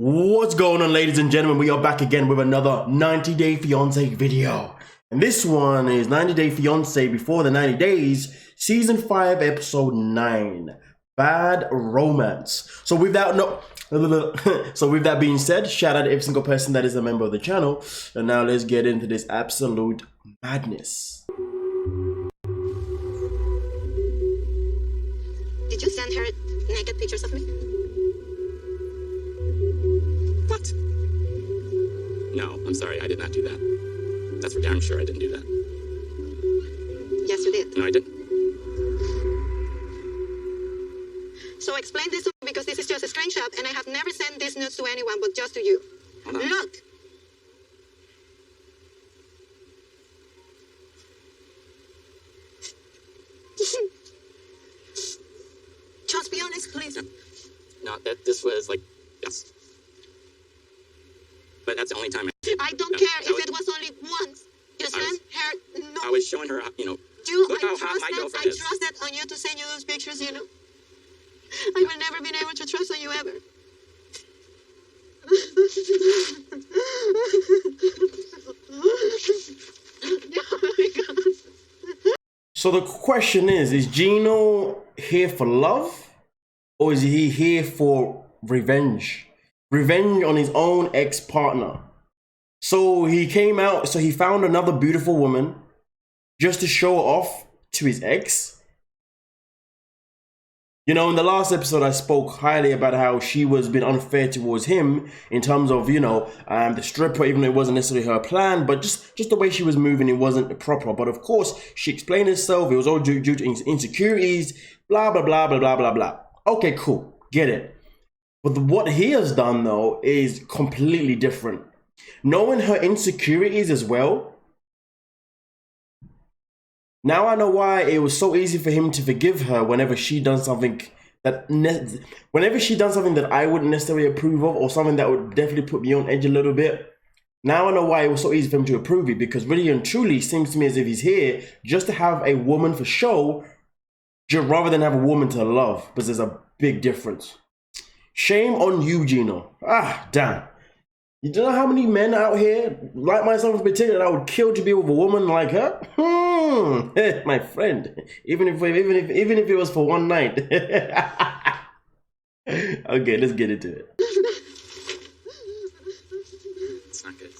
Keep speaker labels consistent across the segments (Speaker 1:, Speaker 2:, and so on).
Speaker 1: What's going on, ladies and gentlemen? We are back again with another 90 Day Fiancé video. And this one is 90 Day Fiancé Before the 90 Days, Season 5, Episode 9, Bad Romance. So with that being said, shout out to every single person that is a member of the channel. And now let's get into this absolute madness.
Speaker 2: Did you send her naked pictures of me?
Speaker 3: What? No, I'm sorry, I did not do that. That's for darn sure I didn't do that.
Speaker 2: Yes, you did.
Speaker 3: No, I didn't.
Speaker 2: So explain this to me, because this is just a screenshot and I have never sent this nudes to anyone but just to you. Look! Just be honest, please.
Speaker 3: No, this was like, yes. But that's the only time
Speaker 2: I don't care if it was only once. You sent her no.
Speaker 3: I was showing her, look how hot my girlfriend is.
Speaker 2: I trusted on you to send you those pictures, you know. I will never be able to trust on you ever. Oh my God.
Speaker 1: So the question is GINO here for love, or is he here for revenge? Revenge on his own ex-partner. So he came out, so he found another beautiful woman just to show off to his ex. You know, in the last episode, I spoke highly about how she was being unfair towards him in terms of, you know, the stripper, even though it wasn't necessarily her plan, but just the way she was moving, it wasn't proper. But of course, she explained herself. It was all due to insecurities, blah, blah, blah, blah, blah, blah, blah. Okay, cool. Get it. But what he has done, though, is completely different. Knowing her insecurities as well, now I know why it was so easy for him to forgive her whenever she done something that I wouldn't necessarily approve of, or something that would definitely put me on edge a little bit. Now I know why it was so easy for him to approve it, because really and truly it seems to me as if he's here just to have a woman for show, rather than have a woman to love, because there's a big difference. Shame on you, GINO. Ah, damn. You don't know how many men out here, like myself in particular, that I would kill to be with a woman like her? My friend. Even if it was for one night. Okay, let's get into it.
Speaker 3: It's not good.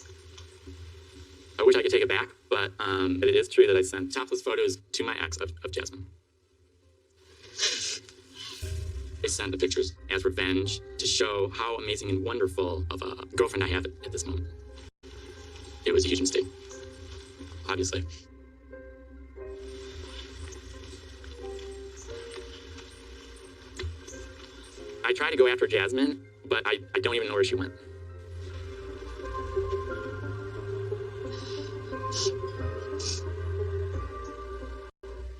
Speaker 3: I wish I could take it back, but it is true that I sent topless photos to my ex of Jasmine. I sent the pictures as revenge to show how amazing and wonderful of a girlfriend I have at this moment. It was a huge mistake, obviously. I tried to go after Jasmine, but I don't even know where she went.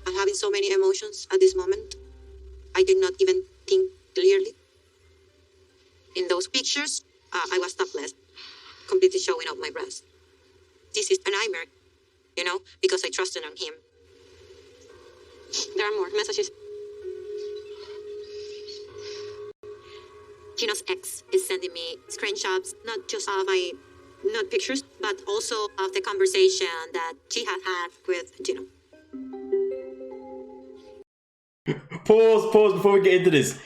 Speaker 2: I'm having so many emotions at this moment. I did not even think clearly. In those pictures, I was topless, completely showing off my breast. This is a nightmare, you know, because I trusted on him. There are more messages. GINO's ex is sending me screenshots, not just of my nude pictures, but also of the conversation that she had with GINO.
Speaker 1: Pause before we get into this.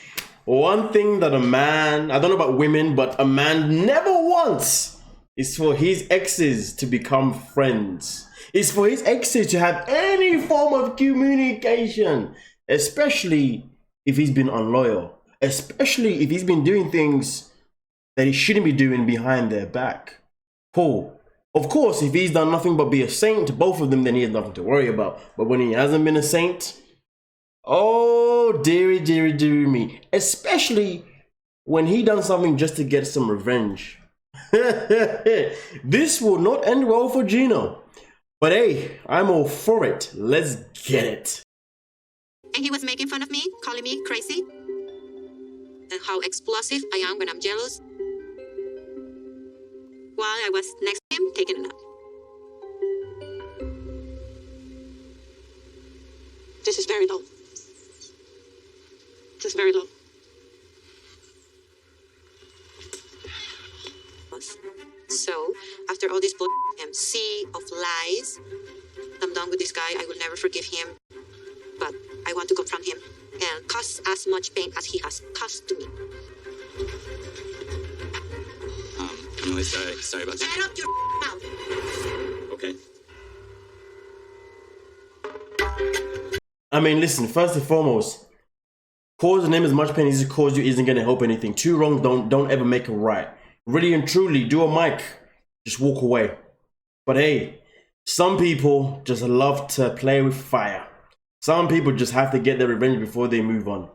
Speaker 1: One thing that a man, I don't know about women, but a man never wants is for his exes to become friends. It's for his exes to have any form of communication, especially if he's been unloyal, especially if he's been doing things that he shouldn't be doing behind their back. Paul, of course, if he's done nothing but be a saint to both of them, then he has nothing to worry about. But when he hasn't been a saint, oh, dearie, dearie, dearie me. Especially when he done something just to get some revenge. This will not end well for GINO. But hey, I'm all for it. Let's get it.
Speaker 2: And he was making fun of me, calling me crazy. And how explosive I am when I'm jealous. While I was next to him, taking a nap. This is very low. This is very low. So, after all this sea of lies, I'm done with this guy. I will never forgive him. But I want to confront him and cause as much pain as he has caused to me.
Speaker 3: I'm really sorry about that.
Speaker 2: Shut up your mouth!
Speaker 3: Okay.
Speaker 1: I mean, listen, first and foremost, causing him as much pain as it caused you isn't going to help anything. Two wrongs don't ever make a right. Really and truly, do a mic, just walk away. But hey, some people just love to play with fire. Some people just have to get their revenge before they move on.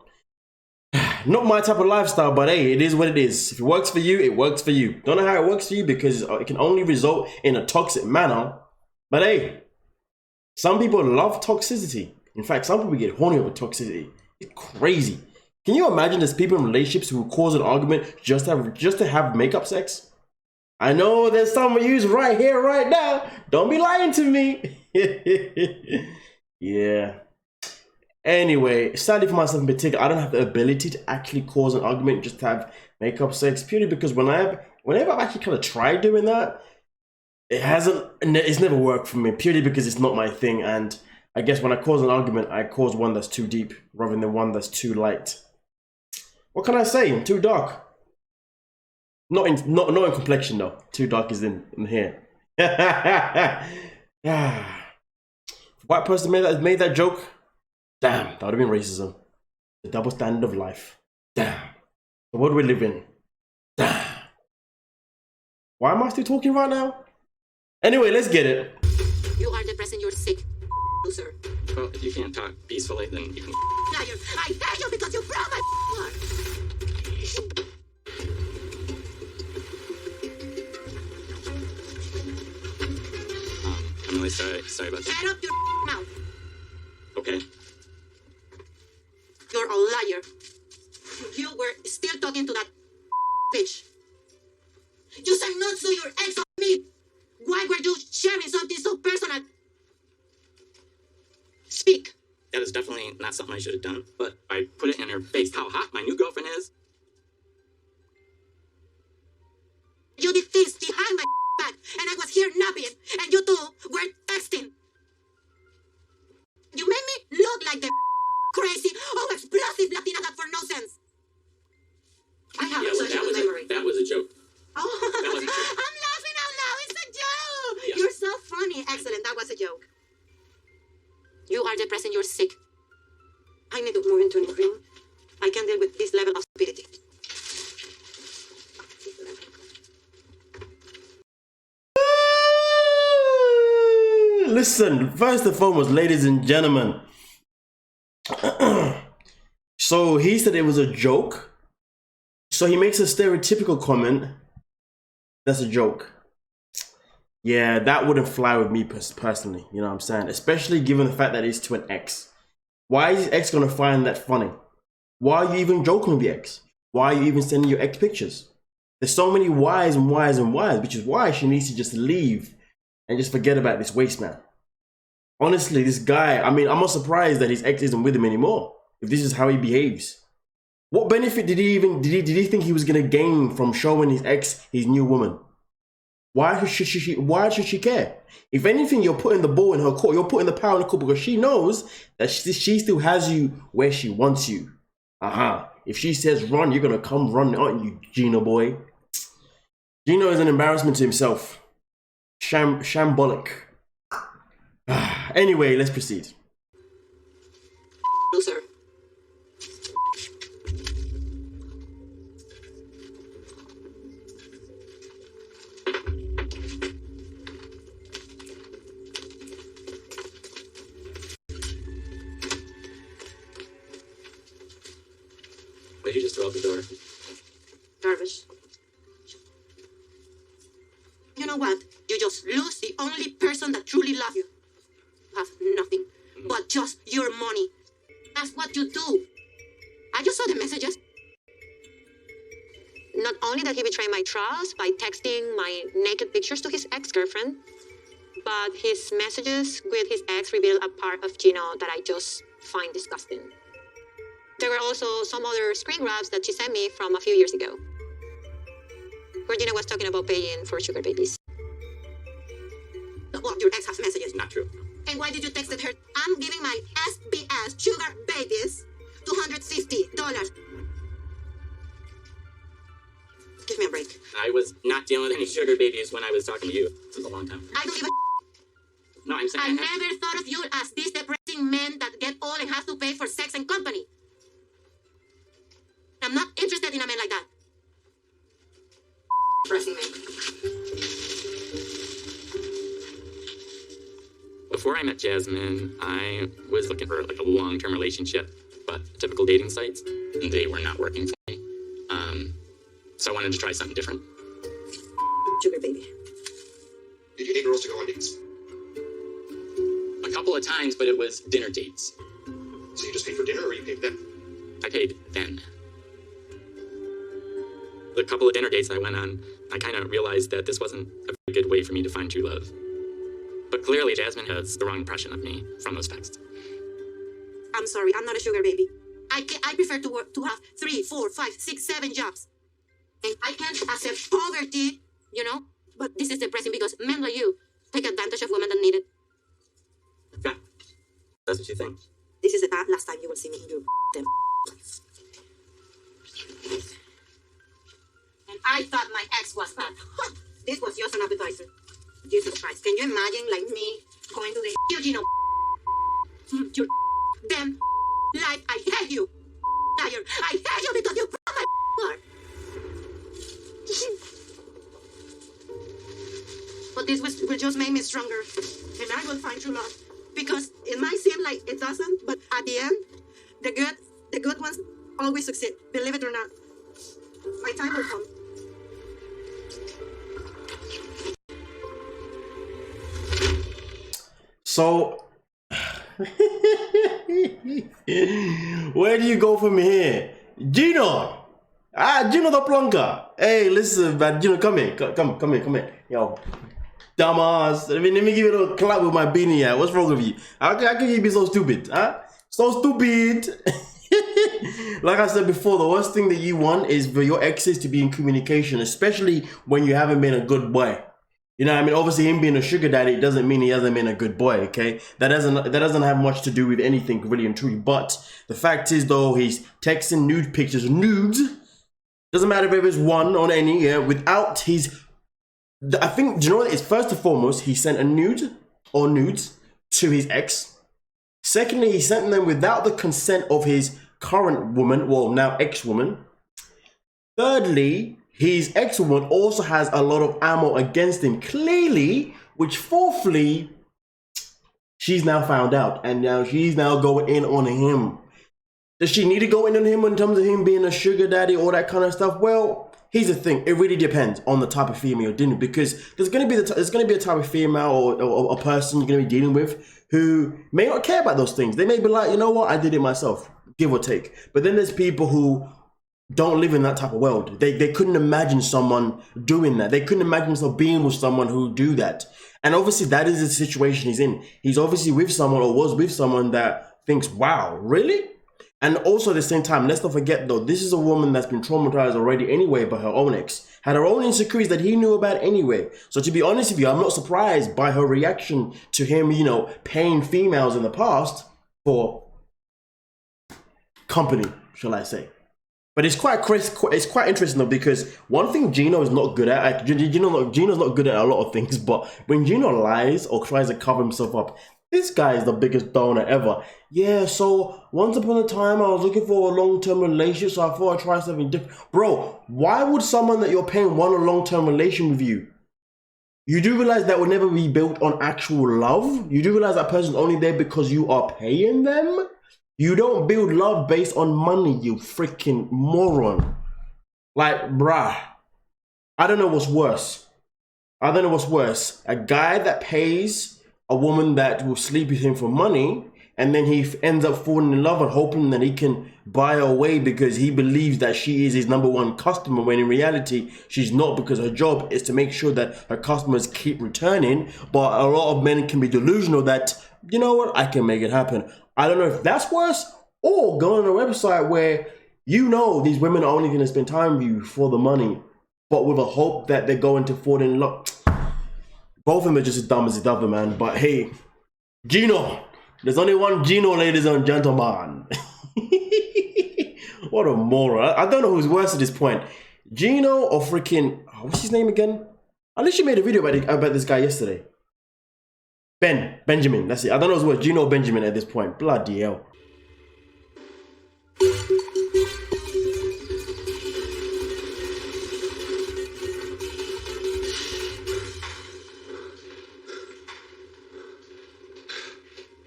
Speaker 1: Not my type of lifestyle, but hey, it is what it is. If it works for you, it works for you. Don't know how it works for you because it can only result in a toxic manner. But hey, some people love toxicity. In fact, some people get horny over toxicity. It's crazy. Can you imagine there's people in relationships who cause an argument just to have makeup sex? I know there's some of you right here, right now. Don't be lying to me. Yeah. Anyway, sadly for myself in particular, I don't have the ability to actually cause an argument just to have makeup sex, purely because whenever I've actually kind of tried doing that, it's never worked for me, purely because it's not my thing. And I guess when I cause an argument, I cause one that's too deep rather than one that's too light. What can I say? I'm too dark. Not in complexion though. Too dark is in here. White person made that joke. Damn, that would have been racism. The double standard of life. Damn. The world we live in. Damn. Why am I still talking right now? Anyway, let's get it.
Speaker 2: You are depressed and you're sick, loser.
Speaker 3: Well, if you can't talk peacefully, then you can.
Speaker 2: Liar! I hate you because you broke my heart!
Speaker 3: I'm really sorry about that.
Speaker 2: Shut up your mouth!
Speaker 3: Okay.
Speaker 2: You're a liar. You were still talking to that bitch. You said not to your ex of me. Why were you sharing something so personal? Speak.
Speaker 3: That is definitely not something I should have done, but I put it in her face how hot my new girlfriend is.
Speaker 2: You did things behind my back, and I was here napping, and you two were texting. You made me look like the crazy, explosive Latina that for no sense. I have such a good memory.
Speaker 3: That was a joke.
Speaker 2: Oh,
Speaker 3: That was a joke.
Speaker 2: I'm laughing out loud. It's a joke.
Speaker 3: Yeah.
Speaker 2: You're so funny. Excellent. That was a joke. You are depressed and you're sick. I need to move into a new room. I can't deal with this level of stupidity.
Speaker 1: Listen, first and foremost, ladies and gentlemen. So he said it was a joke. So he makes a stereotypical comment. That's a joke. Yeah, that wouldn't fly with me personally. You know what I'm saying? Especially given the fact that it's to an ex. Why is his ex gonna find that funny? Why are you even joking with your ex? Why are you even sending your ex pictures? There's so many whys and whys and whys, which is why she needs to just leave and just forget about this waste man. Honestly, this guy, I mean, I'm not surprised that his ex isn't with him anymore. If this is how he behaves. What benefit did he think he was gonna gain from showing his ex his new woman? Why should she care? If anything, you're putting the ball in her court. You're putting the power in the court because she knows that she still has you where she wants you. If she says run, you're gonna come run, aren't you, Gino boy? Gino is an embarrassment to himself. Shambolic. Anyway, let's proceed.
Speaker 2: Loser.
Speaker 3: Wait, you just throw out the door.
Speaker 2: Garbage. You know what? You just lose the only person that truly loves you. You have nothing but just your money. That's what you do. I just saw the messages. Not only did he betray my trust by texting my naked pictures to his ex-girlfriend, but his messages with his ex revealed a part of Gino that I just find disgusting. There were also some other screen grabs that she sent me from a few years ago, where Gina was talking about paying for sugar babies. Well, your ex has messages.
Speaker 3: Not true.
Speaker 2: And why did you text her? I'm giving my SBS sugar babies $250. Give me a break.
Speaker 3: I was not dealing with any sugar babies when I was talking to you. This was a long time.
Speaker 2: I don't give a
Speaker 3: No, I'm saying
Speaker 2: I never thought of you as these depressing men that get old and have to pay for sex and company. I'm not interested in a man like that. Depressing man.
Speaker 3: Before I met Jasmine, I was looking for like a long-term relationship, but typical dating sites, they were not working for me. So I wanted to try something different.
Speaker 2: Sugar baby.
Speaker 4: Did you date girls to go on dates?
Speaker 3: A couple of times, but it was dinner dates.
Speaker 4: So you just paid for dinner or you paid for them?
Speaker 3: I paid then. The couple of dinner dates I went on, I kind of realized that this wasn't a very good way for me to find true love. But clearly Jasmine has the wrong impression of me from those texts.
Speaker 2: I'm sorry, I'm not a sugar baby. I prefer to work to have 3, 4, 5, 6, 7 jobs. And I can't accept poverty, you know? But this is depressing because men like you take advantage of women that need it.
Speaker 3: Yeah, that's what you think.
Speaker 2: This is the last time you will see me in your damn life. And I thought my ex was bad. This was just an appetizer. Jesus Christ, can you imagine like me going to the GINO your damn life? I hate you. Liar. I hate you because you broke my heart. But this will just make me stronger. And I will find true love. Because it might seem like it doesn't, but at the end, the good ones always succeed. Believe it or not. My time will come.
Speaker 1: So, where do you go from here? Gino! Gino the plonker. Hey, listen, man. Gino, come here. Come here. Yo, dumbass. Let me give you a little clap with my beanie here. What's wrong with you? How can you be so stupid? Huh? So stupid. Like I said before, the worst thing that you want is for your exes to be in communication, especially when you haven't been a good boy. You know what I mean? Obviously, him being a sugar daddy doesn't mean he hasn't been a good boy, okay? That doesn't have much to do with anything, really and truly. But the fact is, though, he's texting nude pictures, nudes. Doesn't matter if it's one on any, yeah, without his... I think, do you know what it is? First and foremost, he sent a nude or nudes to his ex. Secondly, he sent them without the consent of his current woman, well, now ex-woman. Thirdly, his ex-woman also has a lot of ammo against him, clearly, which fourthly, she's now found out, and now she's now going in on him. Does she need to go in on him in terms of him being a sugar daddy, all that kind of stuff? Well, here's the thing, it really depends on the type of female you're dealing with, because there's going to be a type of female or a person you're going to be dealing with who may not care about those things. They may be like, you know what, I did it myself, give or take. But then there's people who don't live in that type of world. They couldn't imagine someone doing that. They couldn't imagine themselves being with someone who do that. And obviously that is the situation he's in. He's obviously with someone or was with someone that thinks, wow, really? And also at the same time, let's not forget though, this is a woman that's been traumatized already anyway by her own ex. Had her own insecurities that he knew about anyway. So to be honest with you, I'm not surprised by her reaction to him, you know, paying females in the past for company, shall I say. But it's quite interesting though, because one thing Gino is not good at, Gino's not good at a lot of things, but when Gino lies or tries to cover himself up, this guy is the biggest donor ever. Yeah, so once upon a time I was looking for a long-term relationship, so I thought I'd try something different. Bro, why would someone that you're paying want a long-term relation with you? You do realize that will never be built on actual love? You do realize that person's only there because you are paying them? You don't build love based on money, you freaking moron. Like, bruh, I don't know what's worse. A guy that pays a woman that will sleep with him for money, and then he ends up falling in love and hoping that he can buy her away because he believes that she is his #1 customer, when in reality, she's not, because her job is to make sure that her customers keep returning. But a lot of men can be delusional that, you know what, I can make it happen. I don't know if that's worse, or going on a website where you know these women are only going to spend time with you for the money. but with a hope that they're going to fall in love. Both of them are just as dumb as the other, man. But hey, Gino. There's only one Gino, ladies and gentlemen. What a moron. I don't know who's worse at this point. Gino or freaking... what's his name again? I literally made a video about this guy yesterday. Benjamin. That's it. I don't know who's worse, Gino or Benjamin at this point. Bloody hell.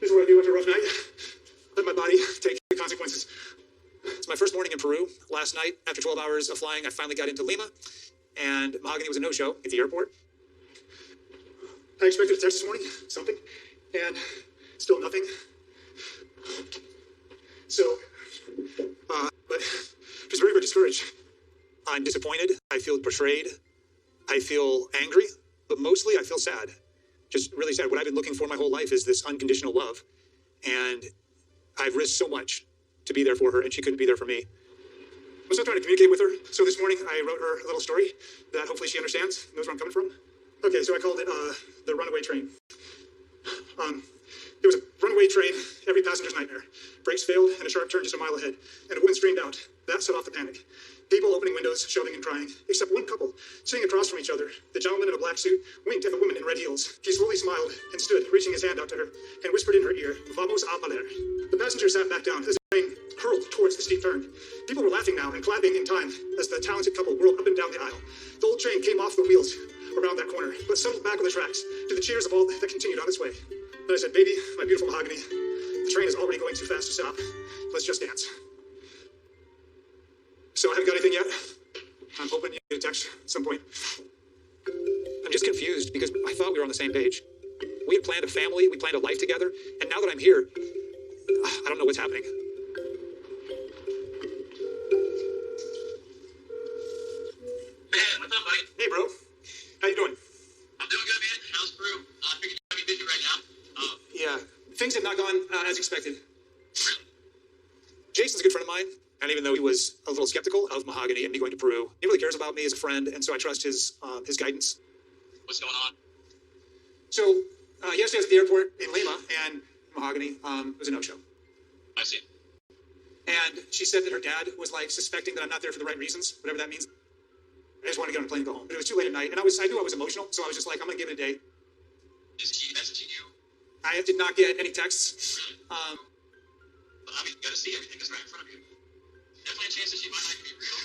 Speaker 5: This is what I do after a rough night. Let my body take the consequences. It's my first morning in Peru. Last night, after 12 hours of flying, I finally got into Lima, and Mahogany was a no-show at the airport. I expected a text this morning, something, and still nothing. So, but just very, very discouraged. I'm disappointed. I feel betrayed. I feel angry, but mostly I feel sad. Just really sad. What I've been looking for my whole life is this unconditional love, and I've risked so much to be there for her, and she couldn't be there for me. I'm still trying to communicate with her. So this morning I wrote her a little story that hopefully she understands, knows where I'm coming from. Okay, so I called it the runaway train. There was a runaway train, every passenger's nightmare. Brakes failed and a sharp turn just a mile ahead, and a woman strained out. That set off the panic. People opening windows, shouting and crying, except one couple sitting across from each other. The gentleman in a black suit winked at the woman in red heels. He slowly smiled and stood, reaching his hand out to her, and whispered in her ear, "Vamos a valer." The passenger sat back down as the train hurled towards the steep turn. People were laughing now and clapping in time as the talented couple whirled up and down the aisle. The old train came off the wheels around that corner, but settled back on the tracks to the cheers of all that continued on its way. Then I said, "Baby, my beautiful Mahogany, the train is already going too fast to stop. Let's just dance." So I haven't got anything yet. I'm hoping you get a text at some point. I'm just confused because I thought we were on the same page. We had planned a family, we planned a life together, and now that I'm here, I don't know what's happening.
Speaker 6: Man, what's up, buddy?
Speaker 5: Hey, bro. How you doing?
Speaker 6: I'm doing good, man. How's Peru? I figured you'd be busy right now.
Speaker 5: Yeah, things have not gone as expected.
Speaker 6: Really?
Speaker 5: Jason's a good friend of mine, and even though he was a little skeptical of Mahogany and me going to Peru, he really cares about me as a friend, and so I trust his guidance.
Speaker 6: What's going on?
Speaker 5: So yesterday I was at the airport in Lima, and Mahogany was a no-show.
Speaker 6: I see.
Speaker 5: And she said that her dad was like suspecting that I'm not there for the right reasons, whatever that means. I just wanted to get on a plane and go home. But it was too late at night, and I knew I was emotional, so I was just like, I'm gonna give it a day.
Speaker 6: Is she messaging you?
Speaker 5: I did not get any texts.
Speaker 6: Really? Well, I mean, you gotta see everything that's right in front of you. Definitely a chance that she might not be real.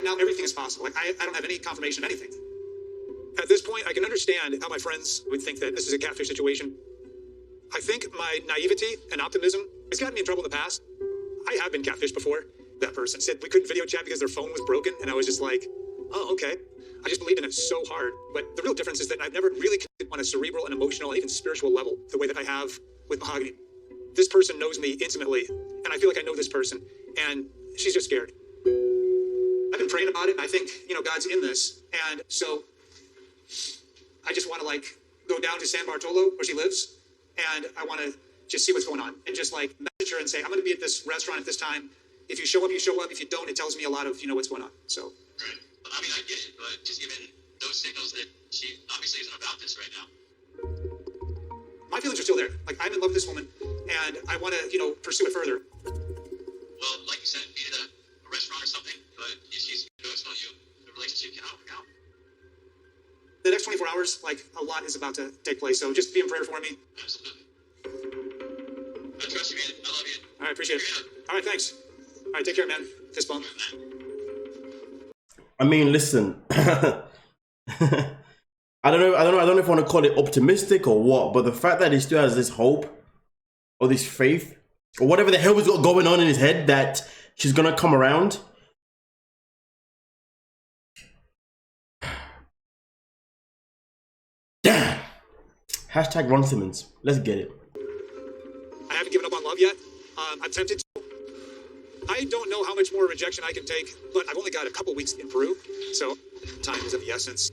Speaker 5: Now everything is possible. Like I don't have any confirmation of anything. At this point, I can understand how my friends would think that this is a catfish situation. I think my naivety and optimism has gotten me in trouble in the past. I have been catfished before. That person said we couldn't video chat because their phone was broken, and I was just like, oh, okay. I just believed in it so hard. But the real difference is that I've never really connected on a cerebral and emotional and even spiritual level the way that I have with Mahogany. This person knows me intimately, and I feel like I know this person, and she's just scared. I've been praying about it, and I think, God's in this. And so I just want to go down to San Bartolo where she lives, and I want to just see what's going on and just message her and say, I'm going to be at this restaurant at this time. If you show up, you show up. If you don't, it tells me a lot of, what's going on. So.
Speaker 6: Right. Well, I mean, I get it, but just given those signals that she obviously isn't about this right now.
Speaker 5: My feelings are still there. I'm in love with this woman, and I want to, pursue it further.
Speaker 6: Well, like you said, meet at a restaurant or something, but if she's ghosting on you, the relationship cannot work out.
Speaker 5: The next 24 hours, a lot is about to take place. So just be in prayer for me.
Speaker 6: Absolutely. I trust you, man. I love you.
Speaker 5: All right, appreciate it. All right, thanks. All right, take care, man. Fist bump.
Speaker 1: I mean, listen. I don't know if I want to call it optimistic or what, but the fact that he still has this hope or this faith or whatever the hell was going on in his head that she's gonna come around. Damn. Hashtag Ron Simmons. Let's get it.
Speaker 5: I haven't given up on love yet. I'm tempted to. I don't know how much more rejection I can take, but I've only got a couple weeks in Peru, so time is of the essence.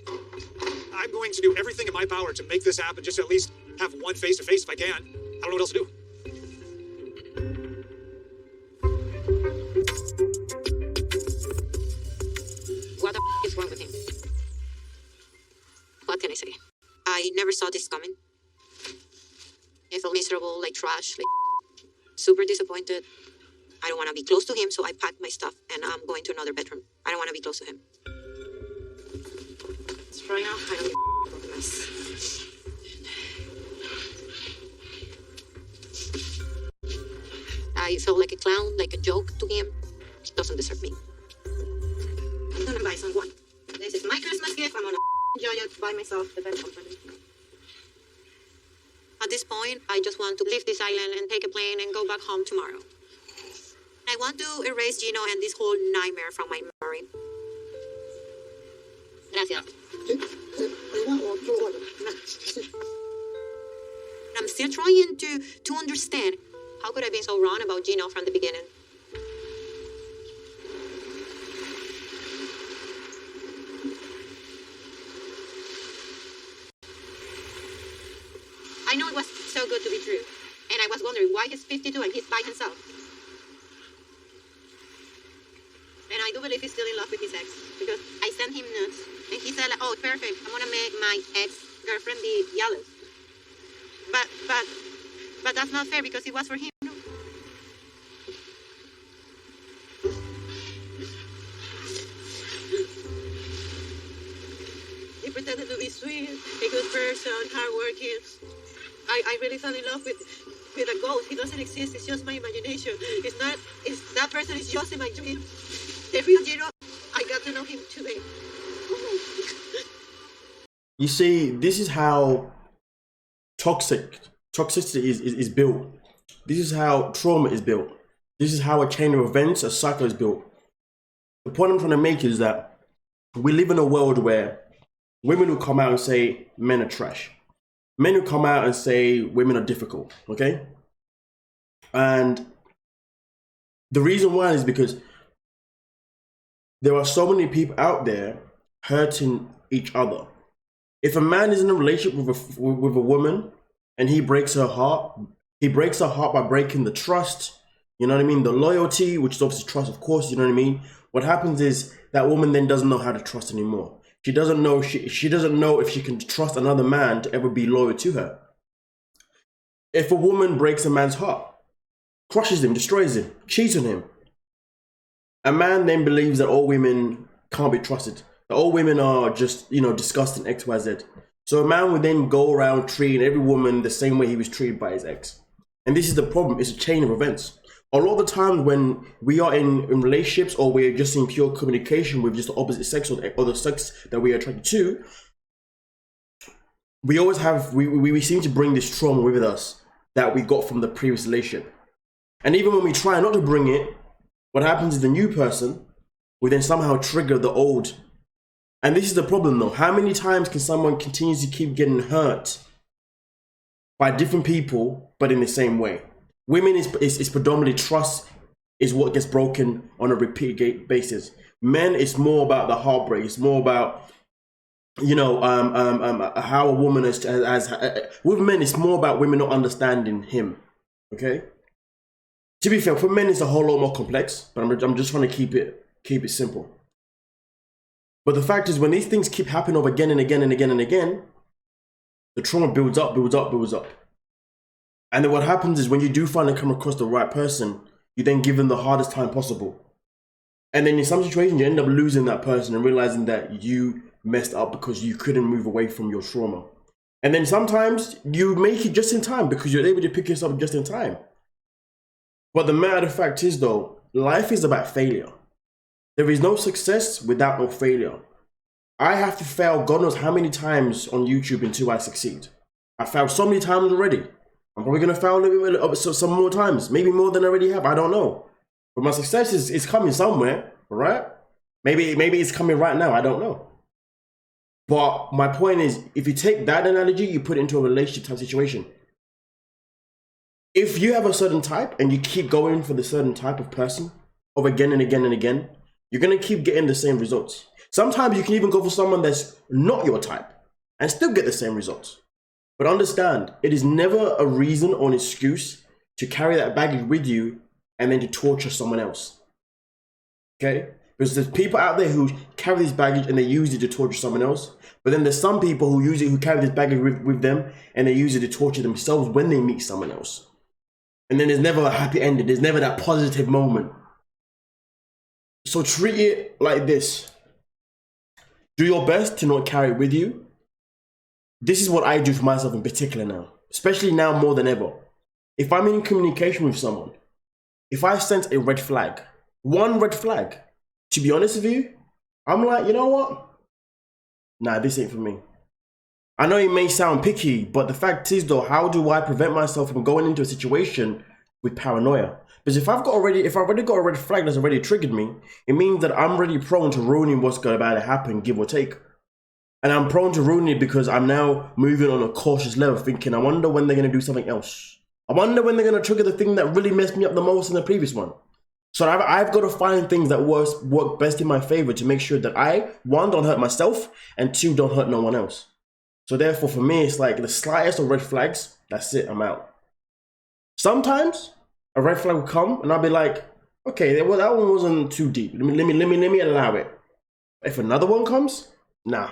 Speaker 5: I'm going to do everything in my power to make this happen, just to at least have one face-to-face if I can. I don't know what else to do.
Speaker 2: can I say? I never saw this coming. I felt miserable, like trash, like super disappointed. I don't want to be close to him, so I packed my stuff and I'm going to another bedroom. I don't want to be close to him. So right now, I don't give a about the mess. I felt like a clown, like a joke to him. He doesn't deserve me. I'm gonna buy someone. This is my Christmas gift. I'm gonna enjoy it by myself, the best company. At this point, I just want to leave this island and take a plane and go back home tomorrow. I want to erase Gino and this whole nightmare from my memory. Gracias. I'm still trying to understand how could I be so wrong about Gino from the beginning. I know it was so good to be true, and I was wondering why he's 52 and he's by himself. And I do believe he's still in love with his ex, because I sent him nudes, and he said, like, oh, perfect, I'm gonna make my ex-girlfriend be jealous. But that's not fair, because it was for him. He pretended to be sweet, a good person, hardworking. I really fell in love with a ghost. He doesn't exist. It's just my imagination. It's that person is just in my dream. The real Gino, I got to know him today.
Speaker 1: You see, this is how toxicity is built. This is how trauma is built. This is how a chain of events, a cycle is built. The point I'm trying to make is that we live in a world where women will come out and say men are trash. Men will come out and say women are difficult, okay? And the reason why is because there are so many people out there hurting each other. If a man is in a relationship with a woman and he breaks her heart by breaking the trust, you know what I mean? The loyalty, which is obviously trust, of course, you know what I mean? What happens is that woman then doesn't know how to trust anymore. She doesn't know if she can trust another man to ever be loyal to her. If a woman breaks a man's heart, crushes him, destroys him, cheats on him, a man then believes that all women can't be trusted. That all women are just, disgusting X, Y, Z. So a man would then go around treating every woman the same way he was treated by his ex. And this is the problem. It's a chain of events. A lot of the time when we are in relationships or we're just in pure communication with just the opposite sex or the sex that we are attracted to, we always have, we seem to bring this trauma with us that we got from the previous relationship. And even when we try not to bring it, what happens is the new person will then somehow trigger the old. And this is the problem though. How many times can someone continue to keep getting hurt by different people, but in the same way? Women is predominantly trust is what gets broken on a repeat basis. Men, it's more about the heartbreak. It's more about, how a woman with men, it's more about women not understanding him. Okay. To be fair, for men, it's a whole lot more complex, but I'm just trying to keep it simple. But the fact is, when these things keep happening over again and again and again and again, the trauma builds up. And then what happens is when you do finally come across the right person, you then give them the hardest time possible. And then in some situations, you end up losing that person and realizing that you messed up because you couldn't move away from your trauma. And then sometimes you make it just in time because you're able to pick yourself up just in time. But the matter of fact is though, life is about failure. There is no success without no failure. I have to fail God knows how many times on YouTube until I succeed. I failed so many times already. I'm probably going to fail a little bit, some more times, maybe more than I already have. I don't know. But my success is coming somewhere, right? Maybe it's coming right now. I don't know. But my point is, if you take that analogy, you put it into a relationship type situation. If you have a certain type and you keep going for the certain type of person over again and again and again, you're going to keep getting the same results. Sometimes you can even go for someone that's not your type and still get the same results. But understand, it is never a reason or an excuse to carry that baggage with you and then to torture someone else. Okay? Because there's people out there who carry this baggage and they use it to torture someone else. But then there's some people who use it, who carry this baggage with them, and they use it to torture themselves when they meet someone else. And then there's never a happy ending. There's never that positive moment. So treat it like this. Do your best to not carry it with you. This is what I do for myself in particular now. Especially now more than ever. If I'm in communication with someone, if I sense a red flag, one red flag, to be honest with you, I'm like, you know what? Nah, this ain't for me. I know it may sound picky, but the fact is though, how do I prevent myself from going into a situation with paranoia? Because if I've already got a red flag that's already triggered me, it means that I'm already prone to ruining what's about to happen, give or take. And I'm prone to ruining it because I'm now moving on a cautious level, thinking, I wonder when they're going to do something else. I wonder when they're going to trigger the thing that really messed me up the most in the previous one. So I've got to find things that work best in my favor to make sure that I, one, don't hurt myself, and two, don't hurt no one else. So therefore, for me, it's like the slightest of red flags, that's it, I'm out. Sometimes a red flag will come and I'll be like, okay, well, that one wasn't too deep. Let me allow it. If another one comes, nah,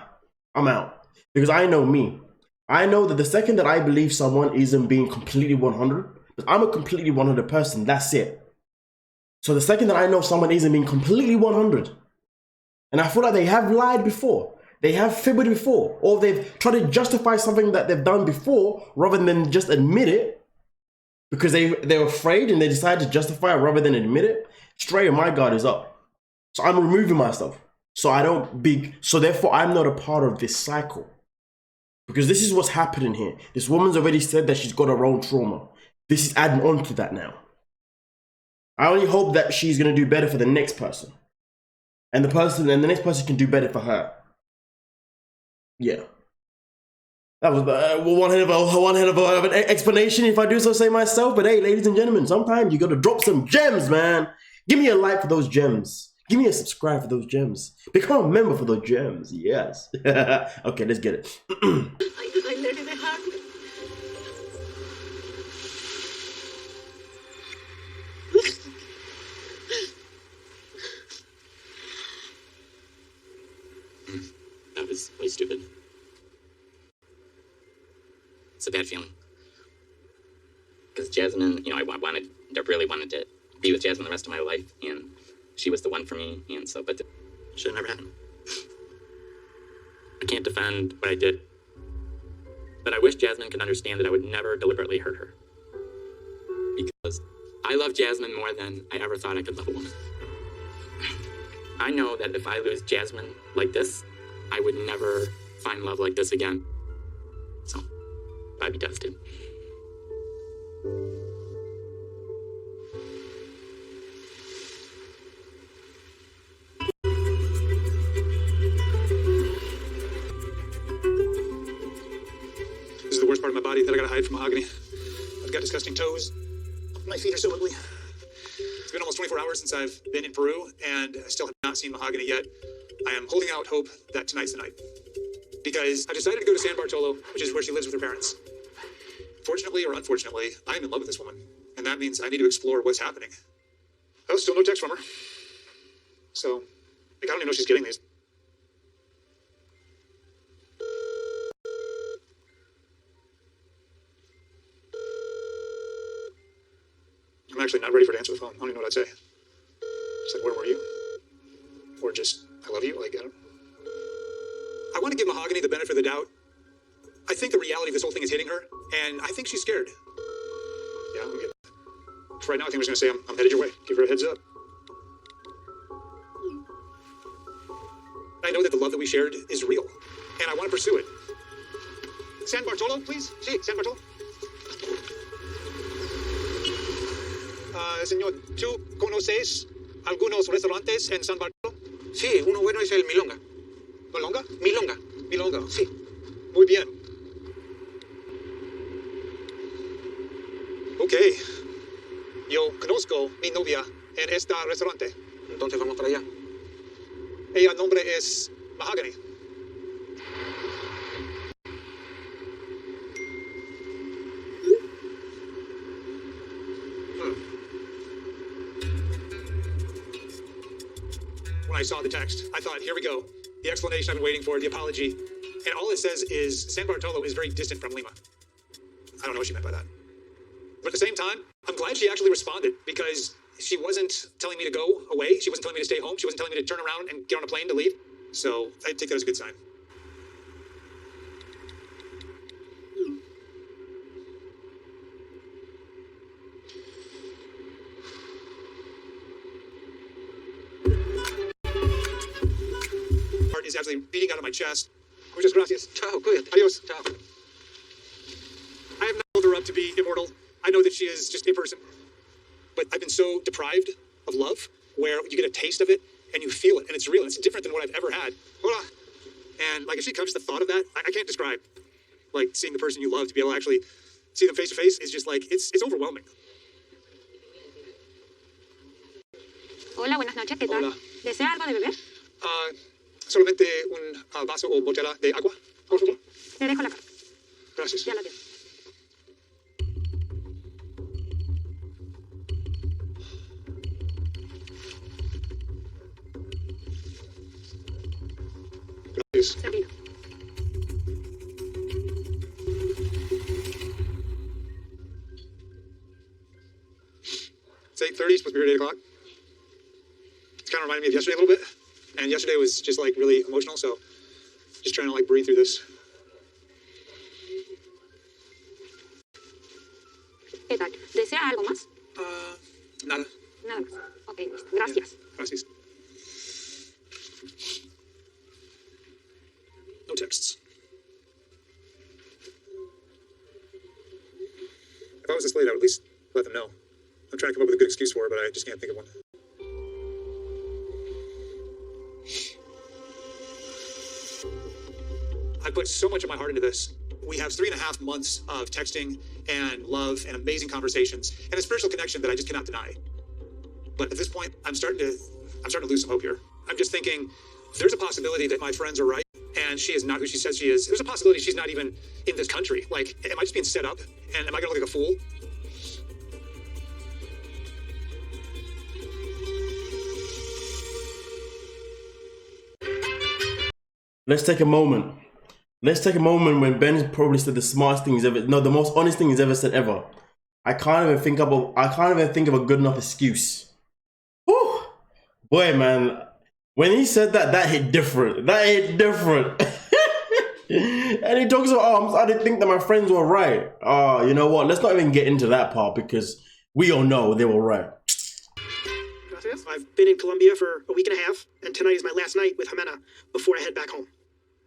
Speaker 1: I'm out. Because I know me. I know that the second that I believe someone isn't being completely 100, because I'm a completely 100 person, that's it. So the second that I know someone isn't being completely 100, and I feel like they have lied before, they have fibbed before, or they've tried to justify something that they've done before rather than just admit it, because they're afraid and they decide to justify it rather than admit it, straight my guard is up. So I'm removing myself. So therefore I'm not a part of this cycle. Because this is what's happening here. This woman's already said that she's got her own trauma. This is adding on to that now. I only hope that she's going to do better for the next person. And the next person can do better for her. Yeah. That was one hell of an explanation, if I do so say myself. But hey, ladies and gentlemen, sometimes you got to drop some gems, man. Give me a like for those gems. Give me a subscribe for those gems. Become a member for those gems. Yes. Okay, let's get it.
Speaker 3: That was way stupid. It's a bad feeling. Because Jasmine, I really wanted to be with Jasmine the rest of my life, and she was the one for me, and so, but it should have never happened. I can't defend what I did, but I wish Jasmine could understand that I would never deliberately hurt her. Because I love Jasmine more than I ever thought I could love a woman. I know that if I lose Jasmine like this, I would never find love like this again. So, I'd be devastated.
Speaker 5: This is the worst part of my body that I gotta hide from mahogany. I've got disgusting toes. My feet are so ugly. It's been almost 24 hours since I've been in Peru, and I still have not seen mahogany yet. I am holding out hope that tonight's the night. Because I decided to go to San Bartolo, which is where she lives with her parents. Fortunately or unfortunately, I am in love with this woman, and that means I need to explore what's happening. Oh, still no text from her. So, I don't even know she's getting these. I'm actually not ready for her to answer the phone. I don't even know what I'd say. It's like, where were you? Or just, I love you, like, I don't. I want to give Mahogany the benefit of the doubt. I think the reality of this whole thing is hitting her, and I think she's scared. Yeah, I'm getting that. For right now, I think I'm just going to say I'm headed your way. Give her a heads up. I know that the love that we shared is real, and I want to pursue it. San Bartolo, please? Sí, San Bartolo. Señor, ¿tú conoces algunos restaurantes en San Bartolo? Sí, uno bueno es el Milonga. ¿Milonga? Milonga. Milonga, sí. Muy bien. Ok. Yo conozco mi novia en este restaurante. Entonces vamos para allá. Ella nombre es Mahogany. When when I saw the text. I thought, here we go. The explanation I've been waiting for, the apology. And all it says is San Bartolo is very distant from Lima. I don't know what she meant by that. But at the same time, I'm glad she actually responded because she wasn't telling me to go away. She wasn't telling me to stay home. She wasn't telling me to turn around and get on a plane to leave. So I take that as a good sign. Heart is actually beating out of my chest. Muchas gracias. Ciao, cuídate. Adios. Ciao. I have not held her up to be immortal. I know that she is just a person. But I've been so deprived of love where you get a taste of it and you feel it and it's real. It's different than what I've ever had. Hola. And like if she comes to the thought of that, I can't describe. Like seeing the person you love to be able to actually see them face to face is just like, it's overwhelming.
Speaker 7: Hola, buenas noches, ¿qué tal?
Speaker 5: Hola.
Speaker 7: ¿Desea algo de beber?
Speaker 5: Solamente un vaso o botella de agua, por favor.
Speaker 7: Le dejo la carta.
Speaker 5: Gracias.
Speaker 7: Ya la tengo.
Speaker 5: Gracias.
Speaker 7: Servido.
Speaker 5: It's 8:30, supposed to be here at 8 o'clock. It's kind of reminding me of yesterday a little bit. And yesterday was just like really emotional, so just trying to like breathe through this.
Speaker 7: ¿Qué tal? ¿Desea algo más?
Speaker 5: Nada.
Speaker 7: Nada más. Ok, listo. Gracias.
Speaker 5: Gracias. No texts. If I was this late, I would at least let them know. I'm trying to come up with a good excuse for it, but I just can't think of one. I put so much of my heart into this. We have 3.5 months of texting and love and amazing conversations and a spiritual connection that I just cannot deny. But at this point, I'm starting to lose some hope here. I'm just thinking, there's a possibility that my friends are right and she is not who she says she is. There's a possibility she's not even in this country. Like, am I just being set up? And am I gonna look like a fool?
Speaker 1: Let's take a moment. Let's take a moment when Ben probably said the smartest thing he's ever, no, the most honest thing he's ever said ever. I can't even think of a good enough excuse. Whew. Boy, man, when he said that, that hit different. That hit different. And he talks about, oh, I didn't think that my friends were right. You know what? Let's not even get into that part because we all know they were right.
Speaker 8: Gracias. I've been in Colombia for a week and a half, and tonight is my last night with Jimena before I head back home.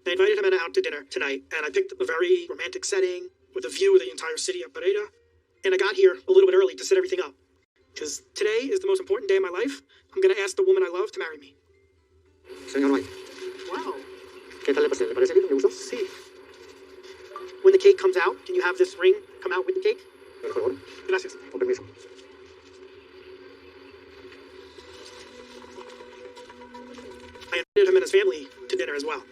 Speaker 8: I invited Jimena out to dinner tonight, and I picked a very romantic setting with a view of the entire city of Pereira. And I got here a little bit early to set everything up. Because today is the most important day of my life. I'm going to ask the woman I love to marry me.
Speaker 5: Señor White.
Speaker 8: Wow.
Speaker 5: ¿Qué tal le parece? ¿Le parece bien? ¿Le gustó?
Speaker 8: Sí. When the cake comes out, can you have this ring come out with the cake?
Speaker 5: Por favor.
Speaker 8: Gracias.
Speaker 5: Con permiso.
Speaker 8: I invited Jimena's family to dinner as well.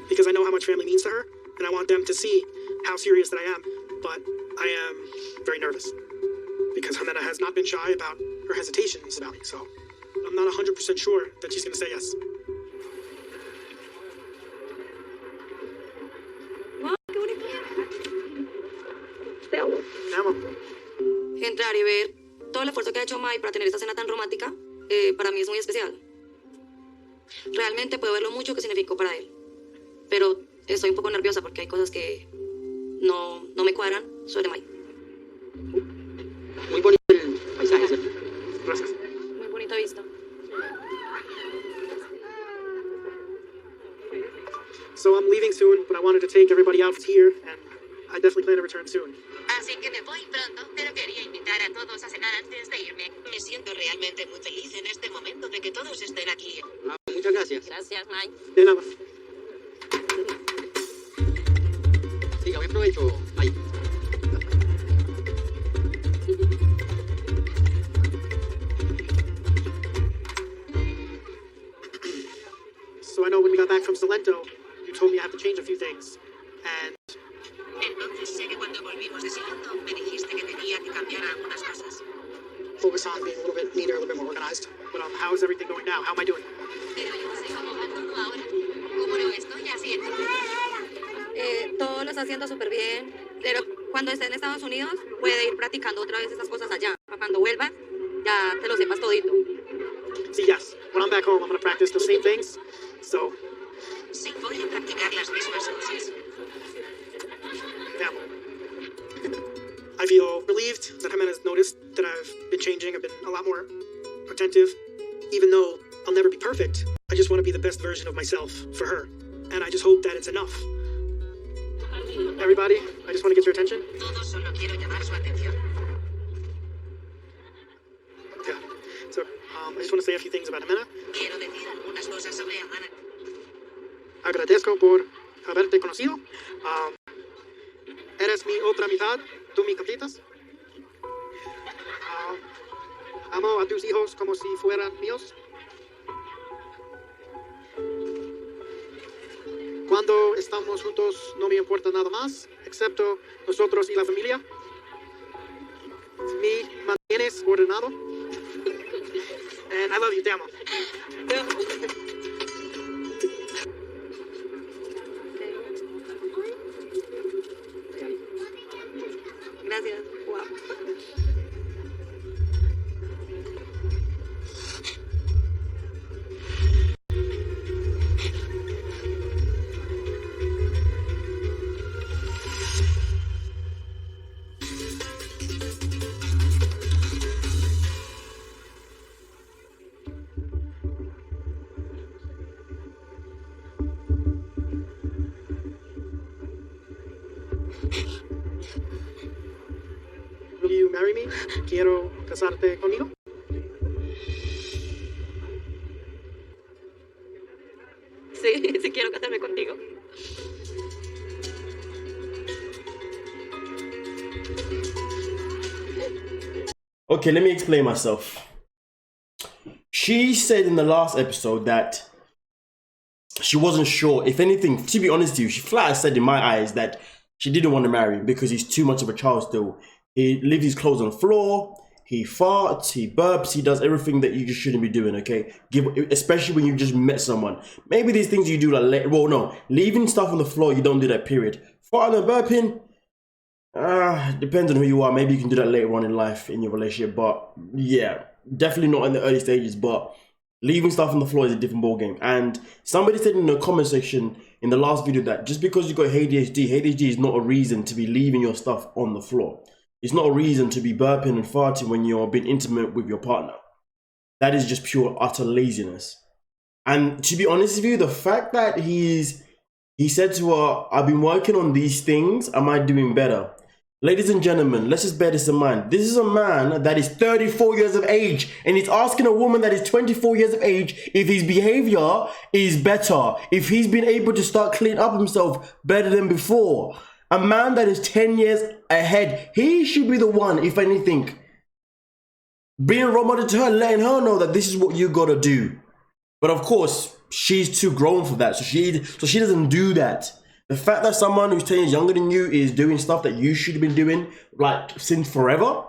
Speaker 8: Because I know how much family means to her, and I want them to see how serious that I am. But I am very nervous. Because Jimena has not been shy about her hesitations about me, so I'm not 100% sure that she's going to say yes.
Speaker 7: Wow, qué bonito.
Speaker 8: Te amo.
Speaker 9: Entrar y ver todo el esfuerzo que ha hecho Mai para tener esta cena tan romántica, para mí es muy especial. Realmente puedo ver lo mucho que significó para él. Pero estoy un poco nerviosa porque hay cosas que no me cuadran sobre Mai.
Speaker 5: Muy bonito el paisaje, ¿cierto?
Speaker 8: Gracias.
Speaker 9: Muy bonita vista.
Speaker 8: So I'm leaving soon, but I wanted to take everybody out here, and I definitely plan to return soon.
Speaker 10: Así que me voy pronto, pero quería invitar a todos a cenar antes de irme. Me siento realmente muy feliz en este momento de que todos estén aquí.
Speaker 5: Muchas gracias.
Speaker 9: Gracias, Mai.
Speaker 8: De nada.
Speaker 5: Siga, buen provecho. Ahí.
Speaker 8: So I know when we got back from Salento, you told me I have to change a few things. And
Speaker 10: Entonces sé que cuando volvimos de Silando me dijiste que tenía que cambiar algunas cosas.
Speaker 8: focus on being a little bit neater, a little bit more organized. But how is everything going now? How am I doing?
Speaker 10: Pero yo no sé cómo va todo ahora. ¿Cómo lo estoy haciendo?
Speaker 9: Todo lo está haciendo súper bien, pero cuando esté en Estados Unidos puede ir practicando otra vez esas cosas allá. Para cuando vuelvas, ya te lo sepas todito.
Speaker 8: See, yes. When I'm back home, I'm going to practice the same things. So,
Speaker 10: Sí, voy a practicar las mismas cosas.
Speaker 8: yeah. I feel relieved that Jimena's noticed that I've been changing. I've been a lot more attentive. Even though I'll never be perfect, I just want to be the best version of myself for her. And I just hope that it's enough. Everybody, I just want to get your attention.
Speaker 10: Todo solo quiero llamar su atención.
Speaker 8: Yeah. So, I just want to say a few things about Jimena.
Speaker 10: Quiero decir algunas cosas sobre Amana.
Speaker 8: Agradezco por haberte conocido. Eres mi otra mitad. Tú me completas. Amo a tus hijos como si fueran míos. Cuando estamos juntos no me importa nada más, excepto nosotros y la familia. Me mantienes ordenado. And I love you, te amo.
Speaker 9: Gracias. Wow.
Speaker 8: Will you marry me? Quiero casarte conmigo.
Speaker 9: Sí, sí quiero casarme contigo.
Speaker 1: Okay, let me explain myself. She said in the last episode that she wasn't sure. If anything, to be honest with you, she flat out said in my eyes that she didn't want to marry him because he's too much of a child still. He leaves his clothes on the floor, he farts, he burps, he does everything that you just shouldn't be doing, okay? Especially when you just met someone. Maybe these things you do like later, well no, leaving stuff on the floor, you don't do that, period. Farting and burping, depends on who you are. Maybe you can do that later on in life in your relationship, but yeah, definitely not in the early stages. But leaving stuff on the floor is a different ballgame. And somebody said in the comment section in the last video that just because you got ADHD is not a reason to be leaving your stuff on the floor. It's not a reason to be burping and farting when you're being intimate with your partner. That is just pure utter laziness. And to be honest with you, the fact that he said to her, I've been working on these things, am I doing better? Ladies and gentlemen, let's just bear this in mind. This is a man that is 34 years of age and he's asking a woman that is 24 years of age if his behavior is better, if he's been able to start cleaning up himself better than before. A man that is 10 years ahead, he should be the one, if anything, being a role model to her, letting her know that this is what you gotta do. But of course, she's too grown for that, so she doesn't do that. The fact that someone who's 10 years younger than you is doing stuff that you should have been doing like since forever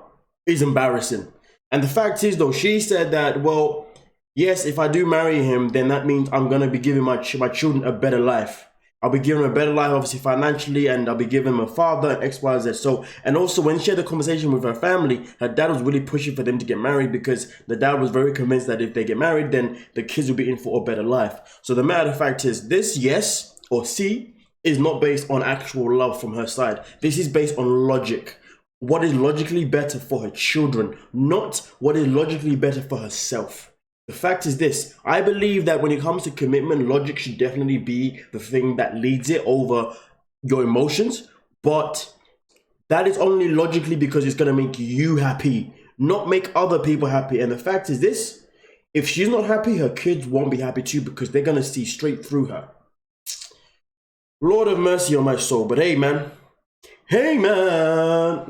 Speaker 1: is embarrassing. And the fact is though, she said that, well, yes, if I do marry him, then that means I'm gonna be giving my children a better life. I'll be giving him a better life, obviously financially, and I'll be giving him a father and X, Y, Z. So, and also when she had the conversation with her family, her dad was really pushing for them to get married because the dad was very convinced that if they get married, then the kids will be in for a better life. So the matter of fact is, this yes or C is not based on actual love from her side. This is based on logic. What is logically better for her children, not what is logically better for herself. The fact is this, I believe that when it comes to commitment, logic should definitely be the thing that leads it over your emotions, but that is only logically because it's going to make you happy, not make other people happy. And the fact is this, if she's not happy, her kids won't be happy too because they're going to see straight through her. Lord have mercy on my soul, but hey man,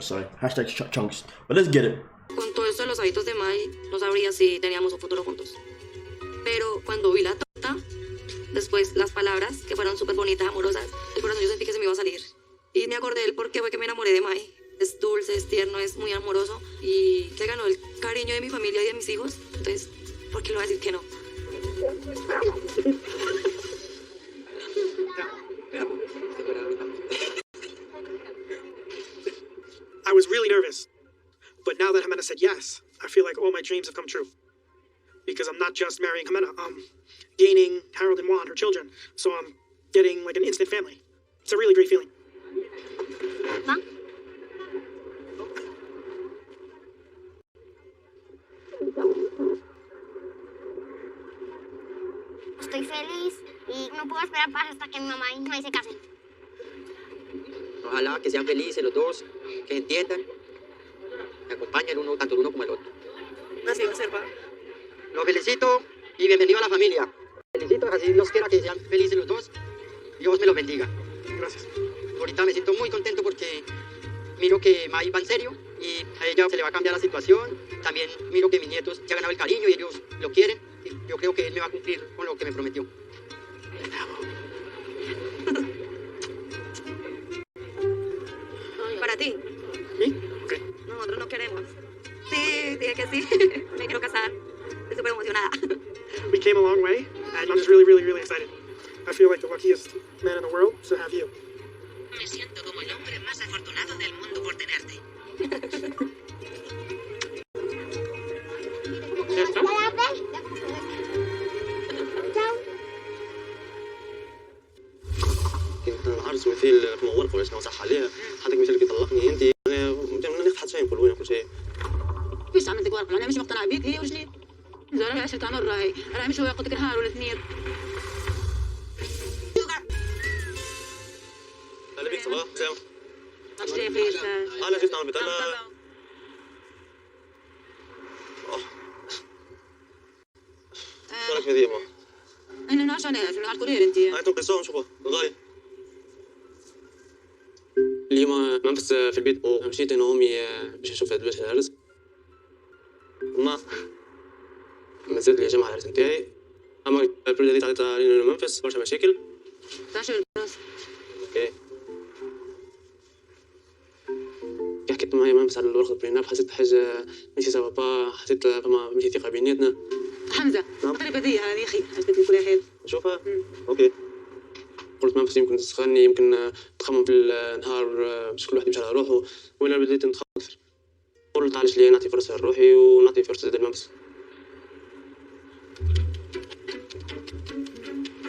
Speaker 1: sorry, hashtag chunks, but let's get it.
Speaker 9: Con todo esto de los hábitos de Mai, no sabría si teníamos un futuro juntos. Pero cuando vi la torta, después las palabras, que fueron súper bonitas, amorosas, el corazón yo sentí que se me iba a salir. Y me acordé del por qué fue que me enamoré de Mai. es dulce, es tierno, es muy amoroso y se ganó el cariño de mi familia y de mis hijos. Entonces, ¿por qué le voy a decir que no?
Speaker 8: I was really nervous. But now that Jimena said yes, I feel like all my dreams have come true. Because I'm not just marrying Jimena, I'm gaining Harold and Juan, her children. So I'm getting like an instant family. It's a really great feeling.
Speaker 7: ¿Va?
Speaker 11: Estoy feliz y no puedo esperar para hasta que mi mamá y mi mamá se casen.
Speaker 3: Ojalá que sean felices los dos, que entiendan, que acompañen uno, tanto el uno como el otro.
Speaker 9: Así va a ser, papá.
Speaker 3: Los felicito y bienvenido a la familia. Felicito, así Dios quiera que sean felices los dos. Dios me los bendiga.
Speaker 8: Gracias.
Speaker 3: Ahorita me siento muy contento porque miro que May va en serio y a ella se le va a cambiar la situación. También miro que mis nietos se han ganado el cariño y ellos lo quieren. Y yo creo que él me va a cumplir con lo que me prometió.
Speaker 9: Para ti.
Speaker 8: ¿Sí? Okay.
Speaker 9: Nosotros nos queremos. Sí, dije que sí. Me quiero casar. Estoy súper emocionada.
Speaker 8: We came a long way, and I'm just really, really, really excited. I feel like the luckiest man in the world to have you.
Speaker 10: Me siento como el hombre más afortunado del mundo por tenerte.
Speaker 6: كنت نعرس مثيل في مغرفة ولا شنو صح عليها حدك مثيل كي طلقني انت انا ما ناخذ حتى شيء نقول وين كل شيء
Speaker 9: فيش عملتك ورقة انا مش مقتنعة بيك هي وجني زمان عشرة مرة هي انا مش هو ياخذك نهار ولا اثنين
Speaker 6: انا بيك صباح سلام
Speaker 9: اشتري فيش
Speaker 6: انا جيت نعمل انا راك هذه ما
Speaker 9: انا ناش انا نهار كورير انت
Speaker 6: هاي تنقصون شوفوا غاية اليوم ما بس في البيت ومشيت انا وامي باش نشوف باش العرس ما زلت لي جماعة العرس نتاعي اما البلد اللي تعطيتها لنا منفس برشا مشاكل
Speaker 9: 11 راس
Speaker 6: اوكي كي حكيت معايا منفس على الورقة البريناب حسيت بحاجة ماشي سوا با حسيت فما ماشي ثقة بيناتنا
Speaker 9: حمزة اقترب هذه يا اخي عجبتني كل حال
Speaker 6: نشوفها اوكي قلت منفس يمكن تسخني يمكن تخمم في النهار باش كل واحد يمشي على روحه وانا بديت نتخمم اكثر قلت علاش لي نعطي فرصة لروحي ونعطي فرصة للمنفس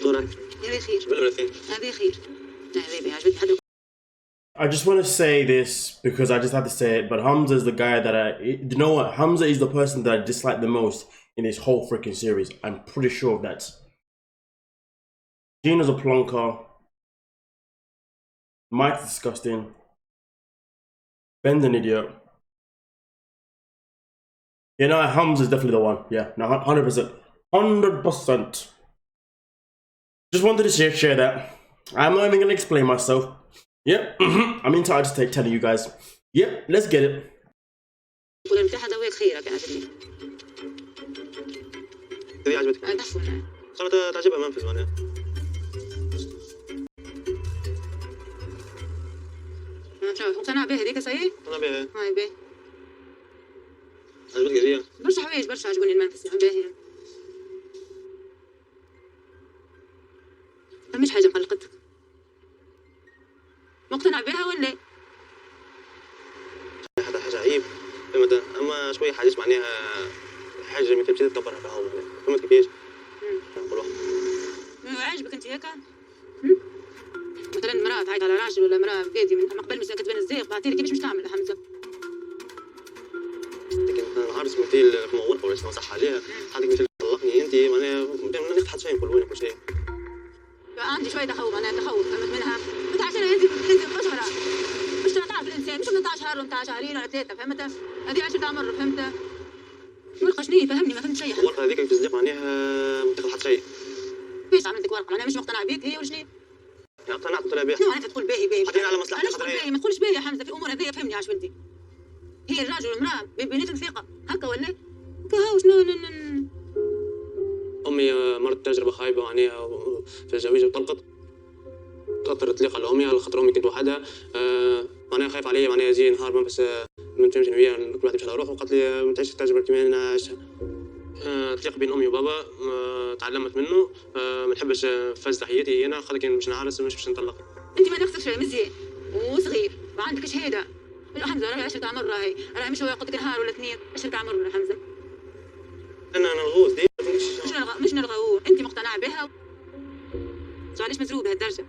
Speaker 6: صورة
Speaker 9: هذه خير
Speaker 6: جبل ولا اثنين
Speaker 9: هذه خير هذه عجبتني حد
Speaker 1: I just want to say this because I just have to say it, but Hamza is the guy that you know what? Hamza is the person that I dislike the most in this whole freaking series. I'm pretty sure of that. Gino's a plonker. Mike's disgusting. Ben's an idiot. You know, Hamza's definitely the one. Yeah, no, 100%. 100%. Just wanted to share that. I'm not even going to explain myself. Yep, I'm entitled to telling you guys. Yep, let's get it.
Speaker 6: هذه عجبتك صارت تعجبها منفس معناها
Speaker 9: مقتنع بها هذيك صحيح؟
Speaker 6: انا بها
Speaker 9: هاي باهي
Speaker 6: عجبتك هذه
Speaker 9: برشا حوايج برشا عجبوني المنفس باهي مش حاجة مقلقتك مقتنع بها ولا؟
Speaker 6: حاجة عيب فهمت اما شوية حاجات معناها حاجة مثل بديت تكبرها في هون فهمت كيفاش؟ نقولوا
Speaker 9: عاجبك انت هيك؟ مثلا مرأة تعيط على راجل ولا مرأة بقيتي من قبل مش كتبان الزيق بعتيلي كيفاش مش تعمل حمزة؟
Speaker 6: لكن نعرس مثيل في مغرفة ولا شنو صح عليها حدك مثيل طلقني انت معناها ما ناخذ حتى شيء نقول وين كل شيء
Speaker 9: عندي شوية تخوف أنا تخوف فهمت منها أنت عشان أنت أشهر مش تعرف الإنسان مش 18 شهر ولا 19 شهرين ولا 3 فهمت؟ هذه 10 عمر فهمت؟ ورقة فهمني ما فهمت شيء
Speaker 6: الورقة هذيك في الصديق معناها ما تاخذ حتى شيء
Speaker 9: كيفاش عملتك ورقة أنا مش مقتنع بيك هي وشني؟
Speaker 6: اقتنعت قلت لها باهي
Speaker 9: نو أنت تقول باهي
Speaker 6: حاطين على مصلحتي
Speaker 9: أنا باهي ما تقولش باهي يا حمزة في الأمور هذيا فهمني عاش ولدي هي الراجل والمرأة بيناتهم ثقة هكا ولا؟ هكا شنو
Speaker 6: أمي مرت تجربة خايبة معناها في الزواج وطلقت اضطرت تطلق على أمي على خاطر أمي كنت وحدها معناها خايف عليا معناها يجي نهار ما بس ما نتفاهمش أنا وياه كل واحد يمشي على روحه وقالت لي ما تعيش التجربة كيما أنا عايشها. تلاقي بين أمي وبابا تعلمت منه ما نحبش فاز حياتي أنا خاطر كان باش نعرس مش باش نطلق.
Speaker 2: انت ما تخسرش يا مزيان وصغير ما عندك شهاده. لا حمزه راهي 10 عمر راهي مش هو قلت لك نهار ولا اثنين 10 عمر ولا حمزه.
Speaker 6: أنا نغوص دي
Speaker 2: مش نلغوه انت مقتنعه بها. علاش مزروب بهالدرجه؟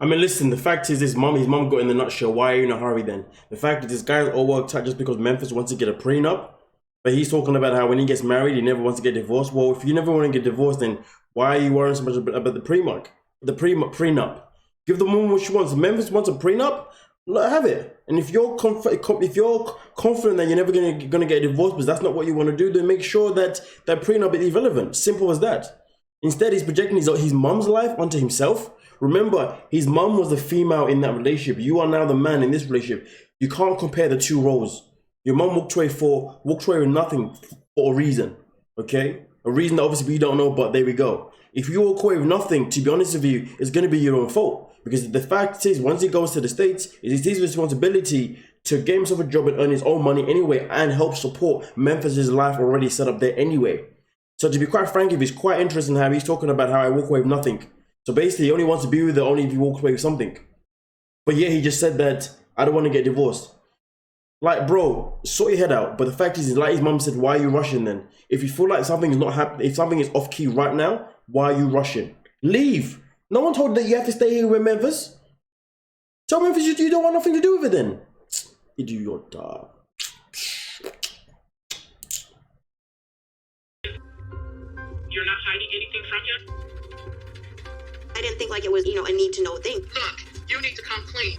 Speaker 1: I mean, listen, the fact is his mom got in the nutshell. Why are you in a hurry then? The fact is this guy's all worked out just because Memphis wants to get a prenup. But he's talking about how when he gets married, he never wants to get divorced. Well, if you never want to get divorced, then why are you worrying so much about the prenup? Give the woman what she wants. If Memphis wants a prenup, let have it. And if you're confident that you're never gonna get a divorce, because that's not what you want to do, then make sure that that prenup is irrelevant. Simple as that. Instead, he's projecting his mom's life onto himself. Remember, his mom was the female in that relationship. You are now the man in this relationship. You can't compare the two roles. Your mom walked away with nothing for a reason, okay? A reason that obviously we don't know, but there we go. If you walk away with nothing, to be honest with you, it's going to be your own fault. Because the fact is, once he goes to the States, it is his responsibility to get himself a job and earn his own money anyway and help support Memphis's life already set up there anyway. So to be quite frank, it's quite interesting how he's talking about how I walk away with nothing. So basically, he only wants to be with her only if he walks away with something. But yeah, he just said that, I don't want to get divorced. Like, bro, sort your head out. But the fact is, like his mum said, why are you rushing then? If you feel like something is not happening, if something is off key right now, why are you rushing? Leave. No one told you that you have to stay here with Memphis. Tell Memphis you don't want nothing to do with it then. Idiot.
Speaker 10: You're not hiding anything from him?
Speaker 2: I didn't think like it was, a need to know thing.
Speaker 10: Look, you need to come clean.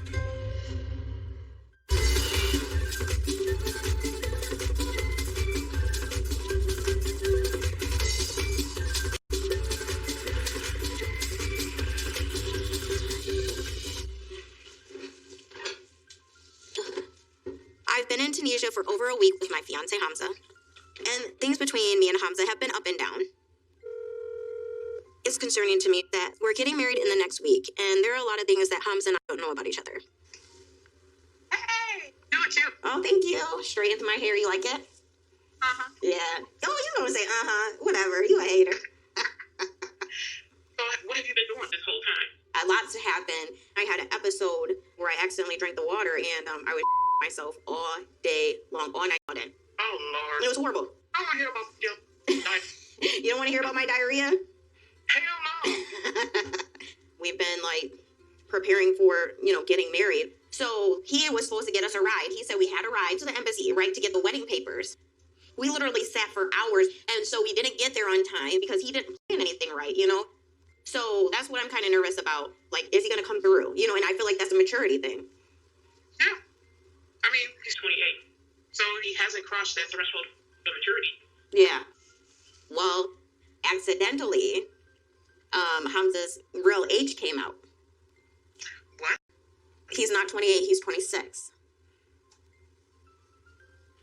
Speaker 2: I've been in Tunisia for over a week with my fiance Hamza, and things between me and Hamza have been up and down. It's concerning to me that we're getting married in the next week, and there are a lot of things that Hamza and I don't know about each other.
Speaker 10: Hey, do it too.
Speaker 2: Oh, thank you. Straight into my hair, you like it?
Speaker 10: Uh-huh.
Speaker 2: Yeah. Oh, you don't say whatever. You a hater.
Speaker 10: So what have you been doing this whole time?
Speaker 2: Lots happened. I had an episode where I accidentally drank the water, and I would myself all day long, all night, all day.
Speaker 10: Oh, Lord.
Speaker 2: It was horrible.
Speaker 10: I want to hear about your life.
Speaker 2: You don't want to hear about my diarrhea?
Speaker 10: Hell no.
Speaker 2: We've been preparing for, getting married. So he was supposed to get us a ride. He said we had a ride to the embassy, right, to get the wedding papers. We literally sat for hours, and so we didn't get there on time because he didn't plan anything right, So that's what I'm kind of nervous about. Is he going to come through? And I feel like that's a maturity thing.
Speaker 10: Yeah. I mean, he's 28, so he hasn't crossed that threshold of maturity.
Speaker 2: Yeah. Well, accidentally, Hamza's real age came out.
Speaker 10: What?
Speaker 2: He's not 28, he's 26.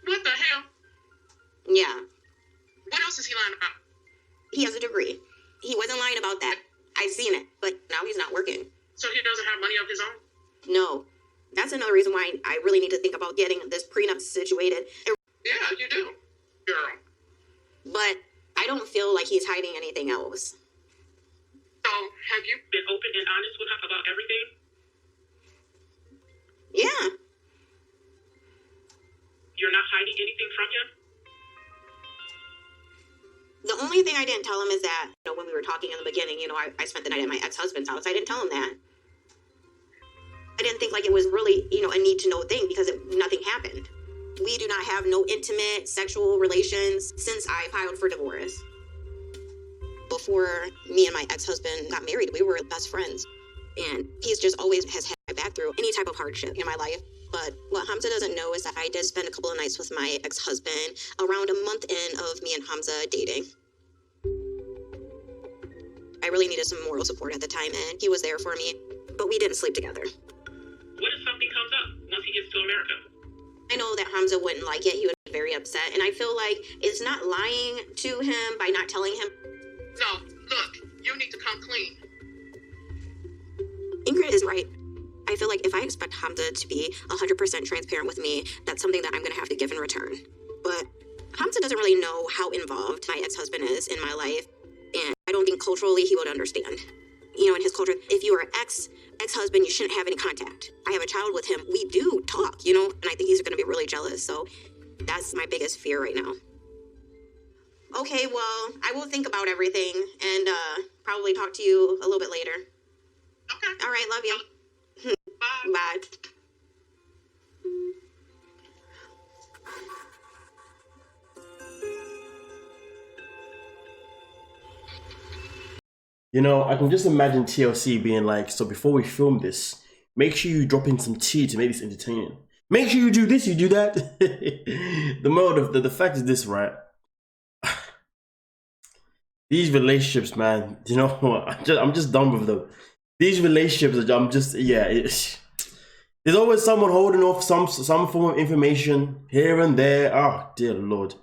Speaker 10: What the hell?
Speaker 2: Yeah.
Speaker 10: What else is he lying about?
Speaker 2: He has a degree. He wasn't lying about that. I've seen it, but now he's not working.
Speaker 10: So he doesn't have money of his own?
Speaker 2: No. That's another reason why I really need to think about getting this prenup situated.
Speaker 10: Yeah, you do, girl.
Speaker 2: But I don't feel like he's hiding anything else.
Speaker 10: So, have you been open and honest with him about everything?
Speaker 2: Yeah.
Speaker 10: You're not hiding anything from him?
Speaker 2: The only thing I didn't tell him is that, when we were talking in the beginning, I spent the night at my ex-husband's house. I didn't tell him that. I didn't think it was really, a need to know thing because nothing happened. We do not have no intimate sexual relations since I filed for divorce. Before me and my ex-husband got married, we were best friends. And he's just always has had my back through any type of hardship in my life. But what Hamza doesn't know is that I did spend a couple of nights with my ex-husband around a month in of me and Hamza dating. I really needed some moral support at the time, and he was there for me, but we didn't sleep together.
Speaker 10: What if something comes up once he gets to America?
Speaker 2: I know that Hamza wouldn't like it. He would be very upset, and I feel like it's not lying to him by not telling him.
Speaker 10: No, look, You need to come clean.
Speaker 2: Ingrid is right. I feel like if I expect Hamza to be 100% transparent with me, that's something that I'm going to have to give in return. But Hamza doesn't really know how involved my ex-husband is in my life, and I don't think culturally he would understand. You know, in his culture, if you are ex-husband, you shouldn't have any contact. I have a child with him. We do talk, you know, and I think he's going to be really jealous. So that's my biggest fear right now. Okay, well, I will think about everything and probably talk to you a little bit later.
Speaker 10: Okay.
Speaker 2: All right, love you.
Speaker 10: Bye.
Speaker 2: Bye.
Speaker 1: You know, I can just imagine TLC being like, so before we film this, make sure you drop in some tea to make this entertaining. Make sure you do this, you do that. The fact is this, right? These relationships, man, you know what? I'm just done with them. These relationships, I'm just, yeah. There's always someone holding off some form of information here and there. Oh, dear Lord.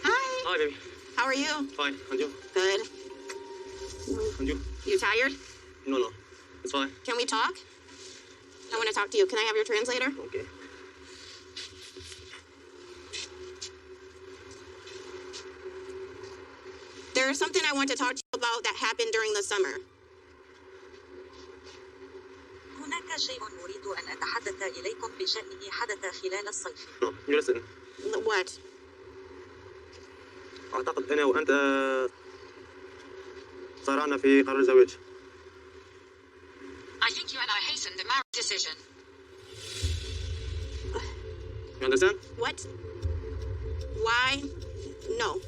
Speaker 6: Hi, baby.
Speaker 2: How are you?
Speaker 6: Fine. And you?
Speaker 2: Good.
Speaker 6: And you?
Speaker 2: You tired?
Speaker 6: No. It's fine.
Speaker 2: Can we talk? I want to talk to you. Can I have your translator?
Speaker 6: Okay.
Speaker 2: There is something I want to talk to you about that happened during the summer.
Speaker 10: هناك شيء أريد أن أتحدث إليكم بشأنه حدث خلال الصيف.
Speaker 6: No, you listen.
Speaker 2: What?
Speaker 6: أعتقد أنا وأنت صارعنا في قرار الزواج.
Speaker 10: I think you and I hastened the marriage decision.
Speaker 6: You understand?
Speaker 2: What? Why? No.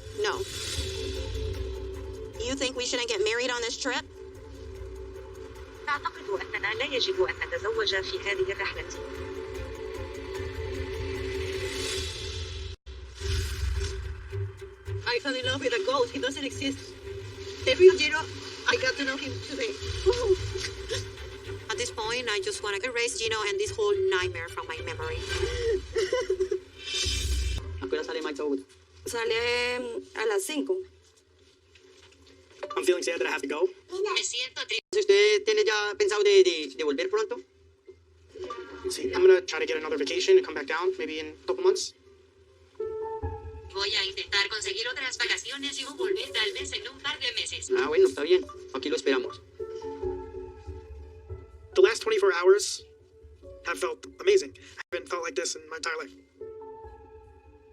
Speaker 2: You think we shouldn't get married on this trip?
Speaker 10: أعتقد أننا لا يجب أن نتزوج في هذه الرحلة.
Speaker 2: I fell in love with a ghost. He doesn't exist. Every Gino, I got to know him today. At this point, I just want to erase Gino and this whole nightmare from my memory.
Speaker 6: ¿A qué hora sale Mike Toad?
Speaker 9: Sale a las 5.
Speaker 8: I'm feeling sad that I have to go.
Speaker 10: Me siento triste.
Speaker 6: ¿Usted tiene ya pensado de volver pronto?
Speaker 8: See, I'm gonna try to get another vacation and come back down, maybe in a couple months.
Speaker 10: Voy a intentar conseguir otras vacaciones y volver tal vez en un par de meses.
Speaker 6: Ah, bueno, está bien. Aquí lo esperamos.
Speaker 8: The last 24 hours have felt amazing. I haven't felt like this in my entire life.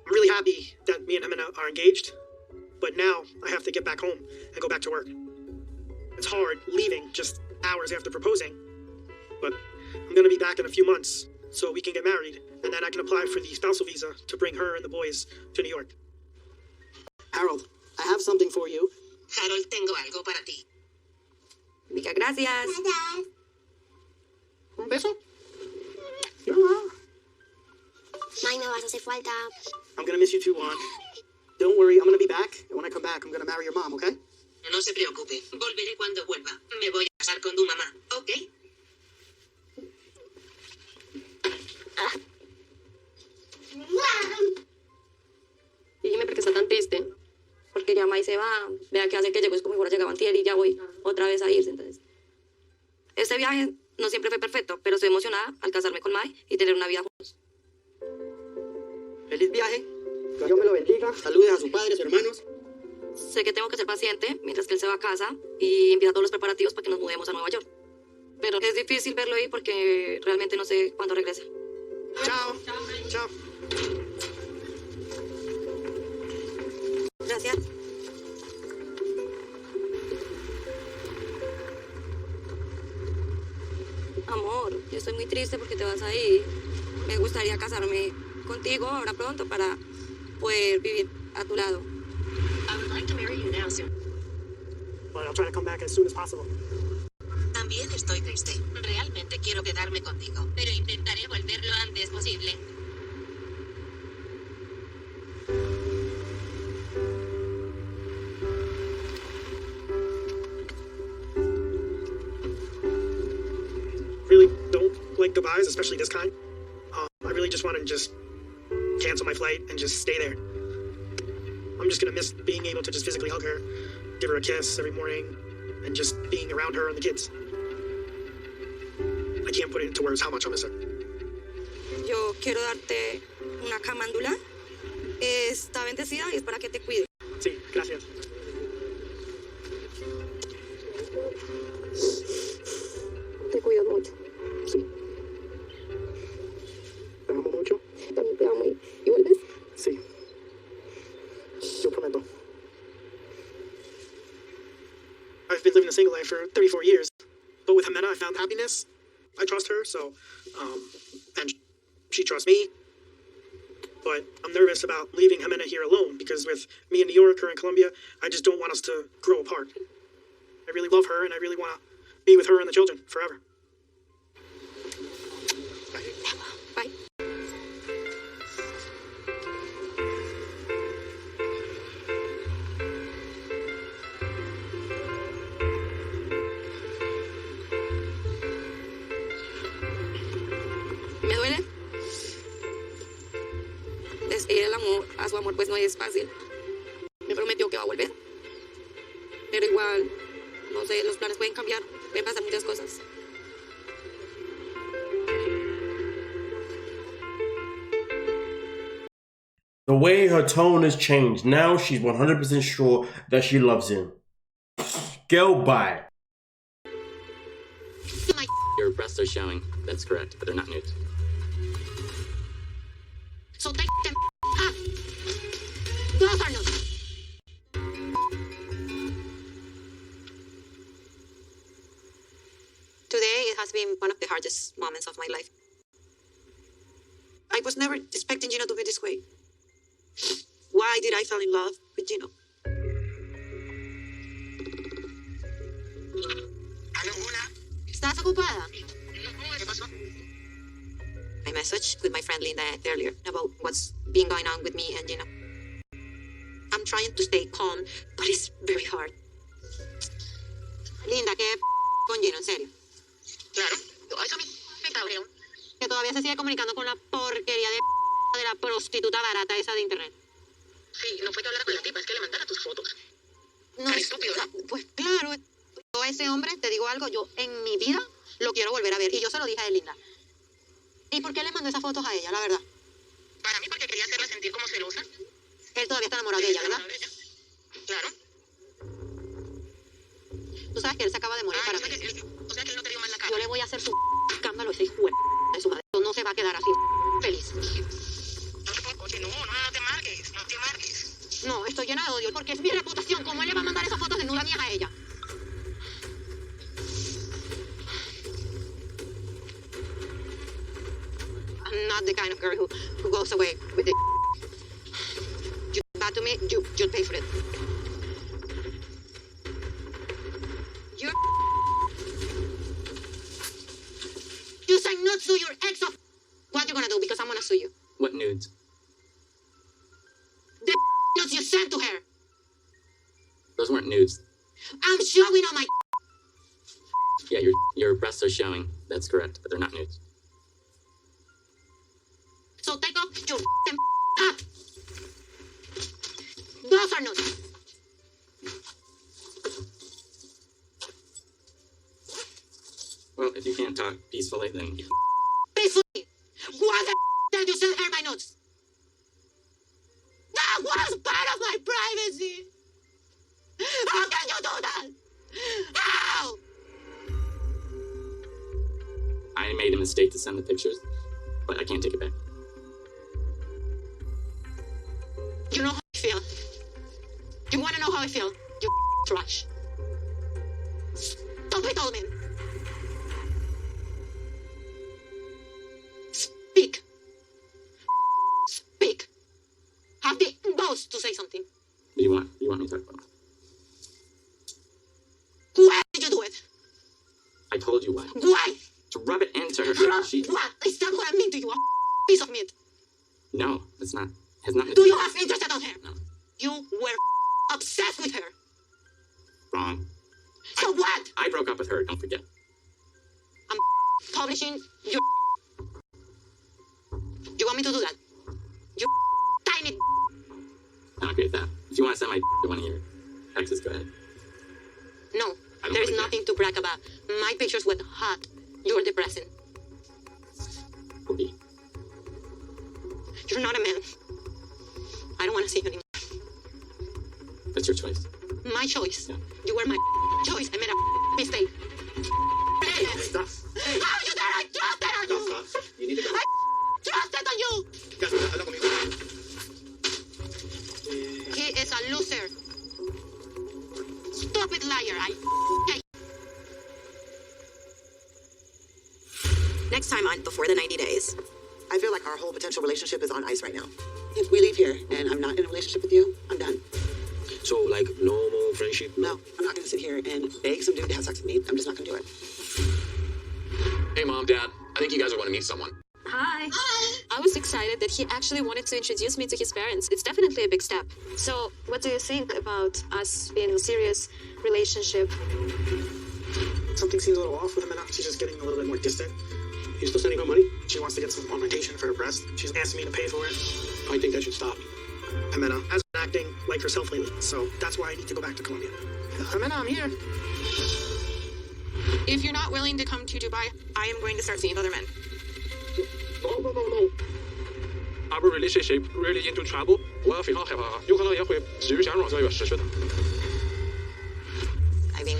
Speaker 8: I'm really happy that me and Jimena are engaged, but now I have to get back home and go back to work. It's hard leaving just hours after proposing, but I'm gonna be back in a few months so we can get married, and then I can apply for the spousal visa to bring her and the boys to New York. Harold, I have something for you.
Speaker 10: Harold, tengo algo para ti.
Speaker 9: Mica, gracias.
Speaker 8: Un beso.
Speaker 11: May, me vas a hacer falta.
Speaker 8: I'm gonna miss you too, Juan. Don't worry, I'm gonna be back, and when I come back, I'm gonna marry your mom, okay?
Speaker 10: No se preocupe. Volveré cuando vuelva. Me voy a casar con tu mamá, ¿ok?
Speaker 9: Y dime por qué está tan triste. Porque ya May se va. Vea que hace que llegó, es como si fuera llegaba antier y ya voy otra vez a irse. Entonces, este viaje no siempre fue perfecto, pero estoy emocionada al casarme con May y tener una vida juntos.
Speaker 6: ¡Feliz viaje! Que Dios me lo bendiga. Saludes a sus padres, hermanos.
Speaker 9: Sé que tengo que ser paciente mientras que él se va a casa y empieza todos los preparativos para que nos mudemos a Nueva York. Pero es difícil verlo ahí porque realmente no sé cuándo regresa.
Speaker 8: Ciao. Ciao.
Speaker 2: Gracias.
Speaker 9: Amor, yo estoy muy triste porque te vas a ir. Me gustaría casarme contigo ahora pronto para poder vivir a tu lado.
Speaker 10: I would like to marry you now, sir.
Speaker 8: But I'll try to come back as soon as possible.
Speaker 10: También estoy triste. Realmente quiero quedarme contigo, pero intentaré volver lo antes posible.
Speaker 8: Really don't like goodbyes, especially this kind. I really just want to just cancel my flight and just stay there. I'm just gonna miss being able to just physically hug her, give her a kiss every morning, and just being around her and the kids. I can't put it into words how much I miss her.
Speaker 9: Yo quiero darte una camándula. Está bendecida y es para que te cuide.
Speaker 8: Sí, gracias.
Speaker 9: Te cuido mucho.
Speaker 8: Sí. ¿Te amo mucho?
Speaker 9: También te amo. ¿Y vuelves?
Speaker 8: Sí. Yo prometo. I've been living a single life for 34 years, but with Jimena I found happiness. I trust her, so, and she trusts me. But I'm nervous about leaving Jimena here alone because with me in New York, her in Colombia, I just don't want us to grow apart. I really love her and I really want to be with her and the children forever.
Speaker 9: Bye. ¿Me duele? Despedir el amor a su amor pues no es fácil. Me prometió que va a volver. Pero igual, no sé, los planes pueden cambiar. Pueden pasar muchas cosas.
Speaker 1: The way her tone has changed. Now she's 100% sure that she loves him. Girl, bye.
Speaker 3: Your breasts are showing. That's correct, but they're not nude.
Speaker 2: So take them up. Those are not. Today, it has been one of the hardest moments of my life. I was never expecting Gino to be this way. Why did I fall in love with Gino? ¿Estás ocupada?
Speaker 10: ¿Qué pasó?
Speaker 2: I messaged with my friend Linda earlier about what's been going on with me and Gino. I'm trying to stay calm, but it's very hard. Linda, ¿qué con Gino? En serio.
Speaker 10: Claro, eso me cabreó.
Speaker 2: Que todavía se sigue comunicando con la porquería de la prostituta barata esa de internet.
Speaker 10: Sí, no fue que hablara con la tipa, es que le mandara tus fotos.
Speaker 2: No,
Speaker 10: Tan estúpido, ¿no?
Speaker 2: pues claro, yo a ese hombre, te digo algo, yo en mi vida lo quiero volver a ver. Y yo se lo dije a él, Linda. ¿Y por qué le mandó esas fotos a ella, la verdad?
Speaker 10: Para mí, porque quería hacerla sentir como celosa.
Speaker 2: Él todavía está enamorado de ella, ¿verdad?
Speaker 10: Claro.
Speaker 2: Tú sabes que él se acaba de morir para mí.
Speaker 10: O sea que él no te dio mal la cara.
Speaker 2: Yo le voy a hacer su escándalo a ese hijo de su madre. No se va a quedar así feliz.
Speaker 10: Oye, no te amargues, no te amargues.
Speaker 2: No, estoy llena de odio porque es mi reputación. ¿Cómo él le va a mandar esas fotos desnudas mías a ella? I'm not the kind of girl who goes away with it. You do bad to me, you'll pay for it. You say not to your ex of... What you gonna do? Because I'm gonna sue you.
Speaker 3: What nudes?
Speaker 2: The nudes you sent to her.
Speaker 3: Those weren't nudes.
Speaker 2: I'm showing on my...
Speaker 3: Yeah, your breasts are showing. That's correct, but they're not nudes.
Speaker 2: So take off your hat. Those are nudes.
Speaker 3: Well, if you can't talk peacefully, then you...
Speaker 2: Peacefully. Why the did you send her my notes? That was part of my privacy. How can you do that? How?
Speaker 3: I made a mistake to send the pictures, but I can't take it back.
Speaker 2: You know how I feel. You want to know how I feel? You trash. Stupid old man. Speak. Speak. Have the balls to say something.
Speaker 3: What do you want? What do you want me to talk about?
Speaker 2: Why did you do it?
Speaker 3: I told you why.
Speaker 2: Why?
Speaker 3: To rub it into her.
Speaker 2: Rub what? Is that what I mean to you? A piece of meat.
Speaker 3: No, it's not. Has nothing.
Speaker 2: Do you have interest on her?
Speaker 3: No.
Speaker 2: You were obsessed with her.
Speaker 3: Wrong.
Speaker 2: So what?
Speaker 3: I broke up with her. Don't forget.
Speaker 2: I'm publishing your... You want me to do that? You
Speaker 3: you want to send my to one of your exes, go ahead.
Speaker 2: No,
Speaker 3: don't
Speaker 2: there is
Speaker 3: like that.
Speaker 2: nothing to brag about. My pictures were hot. You're depressing.
Speaker 3: Could be.
Speaker 2: You're not a man. I don't want to see you anymore.
Speaker 3: That's your choice.
Speaker 2: My choice.
Speaker 3: Yeah.
Speaker 2: You were my choice. I made a mistake.
Speaker 4: Hey, stop. Hey,
Speaker 2: How you dare I trusted on you?
Speaker 4: stop. You need to go.
Speaker 2: I trusted on you.
Speaker 4: Jasmine, habla conmigo.
Speaker 2: He is a loser. Stupid liar. I hate.
Speaker 12: Next time on Before the 90 Days.
Speaker 13: I feel like our whole potential relationship is on ice right now. If we leave here and I'm not in a relationship with you, I'm done.
Speaker 6: So, like, no more friendship?
Speaker 13: No, I'm not gonna sit here and beg some dude to have sex with me. I'm just not gonna do it.
Speaker 14: Hey, Mom, Dad. I think you guys are going to meet someone.
Speaker 9: Hi.
Speaker 15: I was excited that he actually wanted to introduce me to his parents. It's definitely a big step. So, what do you think about us being in a serious relationship?
Speaker 8: Something seems a little off with Jimena. She's just getting a little bit more distant. You still sending her money? She wants to get some augmentation for her breast. She's asking me to pay for it.
Speaker 5: I think that should stop.
Speaker 8: Jimena has been acting like herself lately, so that's why I need to go back to Colombia. Jimena, I'm here.
Speaker 15: If you're not willing to come to Dubai, I am going to start seeing other men.
Speaker 5: No. Our relationship really into trouble. 我非常害怕，有可能也会继续陷入这个失去的。
Speaker 2: I've been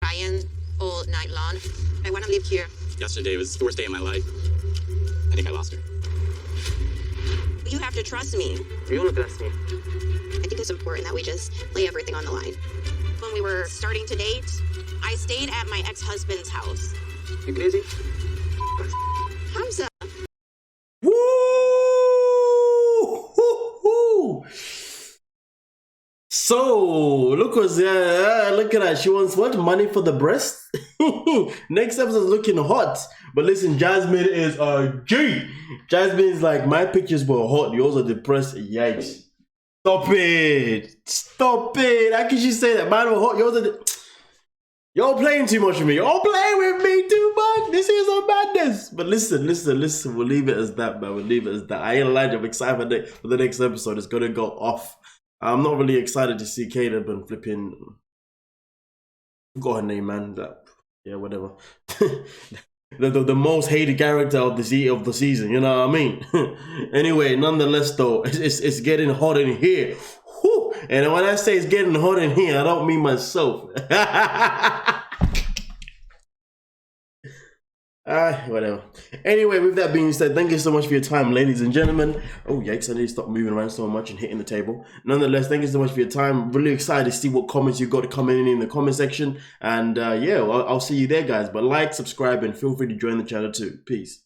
Speaker 2: crying all night long. I want to live here.
Speaker 3: Yesterday was the worst day of my life. I think I lost her.
Speaker 12: You have to trust me.
Speaker 6: You don't trust me.
Speaker 2: I think it's important that we just lay everything on the line.
Speaker 12: When we were starting to date, I stayed at my ex-husband's house.
Speaker 6: You crazy?
Speaker 12: Hamza.
Speaker 1: Woo! So look at that. She wants what? Money for the breast? Next episode is looking hot. But listen, Jasmine is a G. Jasmine is like, my pictures were hot. Yours are depressed. Yikes. Stop it. Stop it. How can she say that? Mine were hot. Yours are You're playing too much with me. You're playing with me too much. This is a madness. But listen. We'll leave it as that, man. We'll leave it as that. I ain't lying. I'm excited for the next episode. It's going to go off. I'm not really excited to see Caleb and flipping. Forgot her name, man. Yeah, whatever. the most hated character of the season. You know what I mean? Anyway, nonetheless, though, it's getting hot in here. Whew. And when I say it's getting hot in here, I don't mean myself. Whatever. Anyway, with that being said, thank you so much for your time, ladies and gentlemen. Oh, yikes, I need to stop moving around so much and hitting the table. Nonetheless, thank you so much for your time. Really excited to see what comments you got coming in the comment section. And yeah, I'll see you there, guys. But like, subscribe, and feel free to join the channel too. Peace.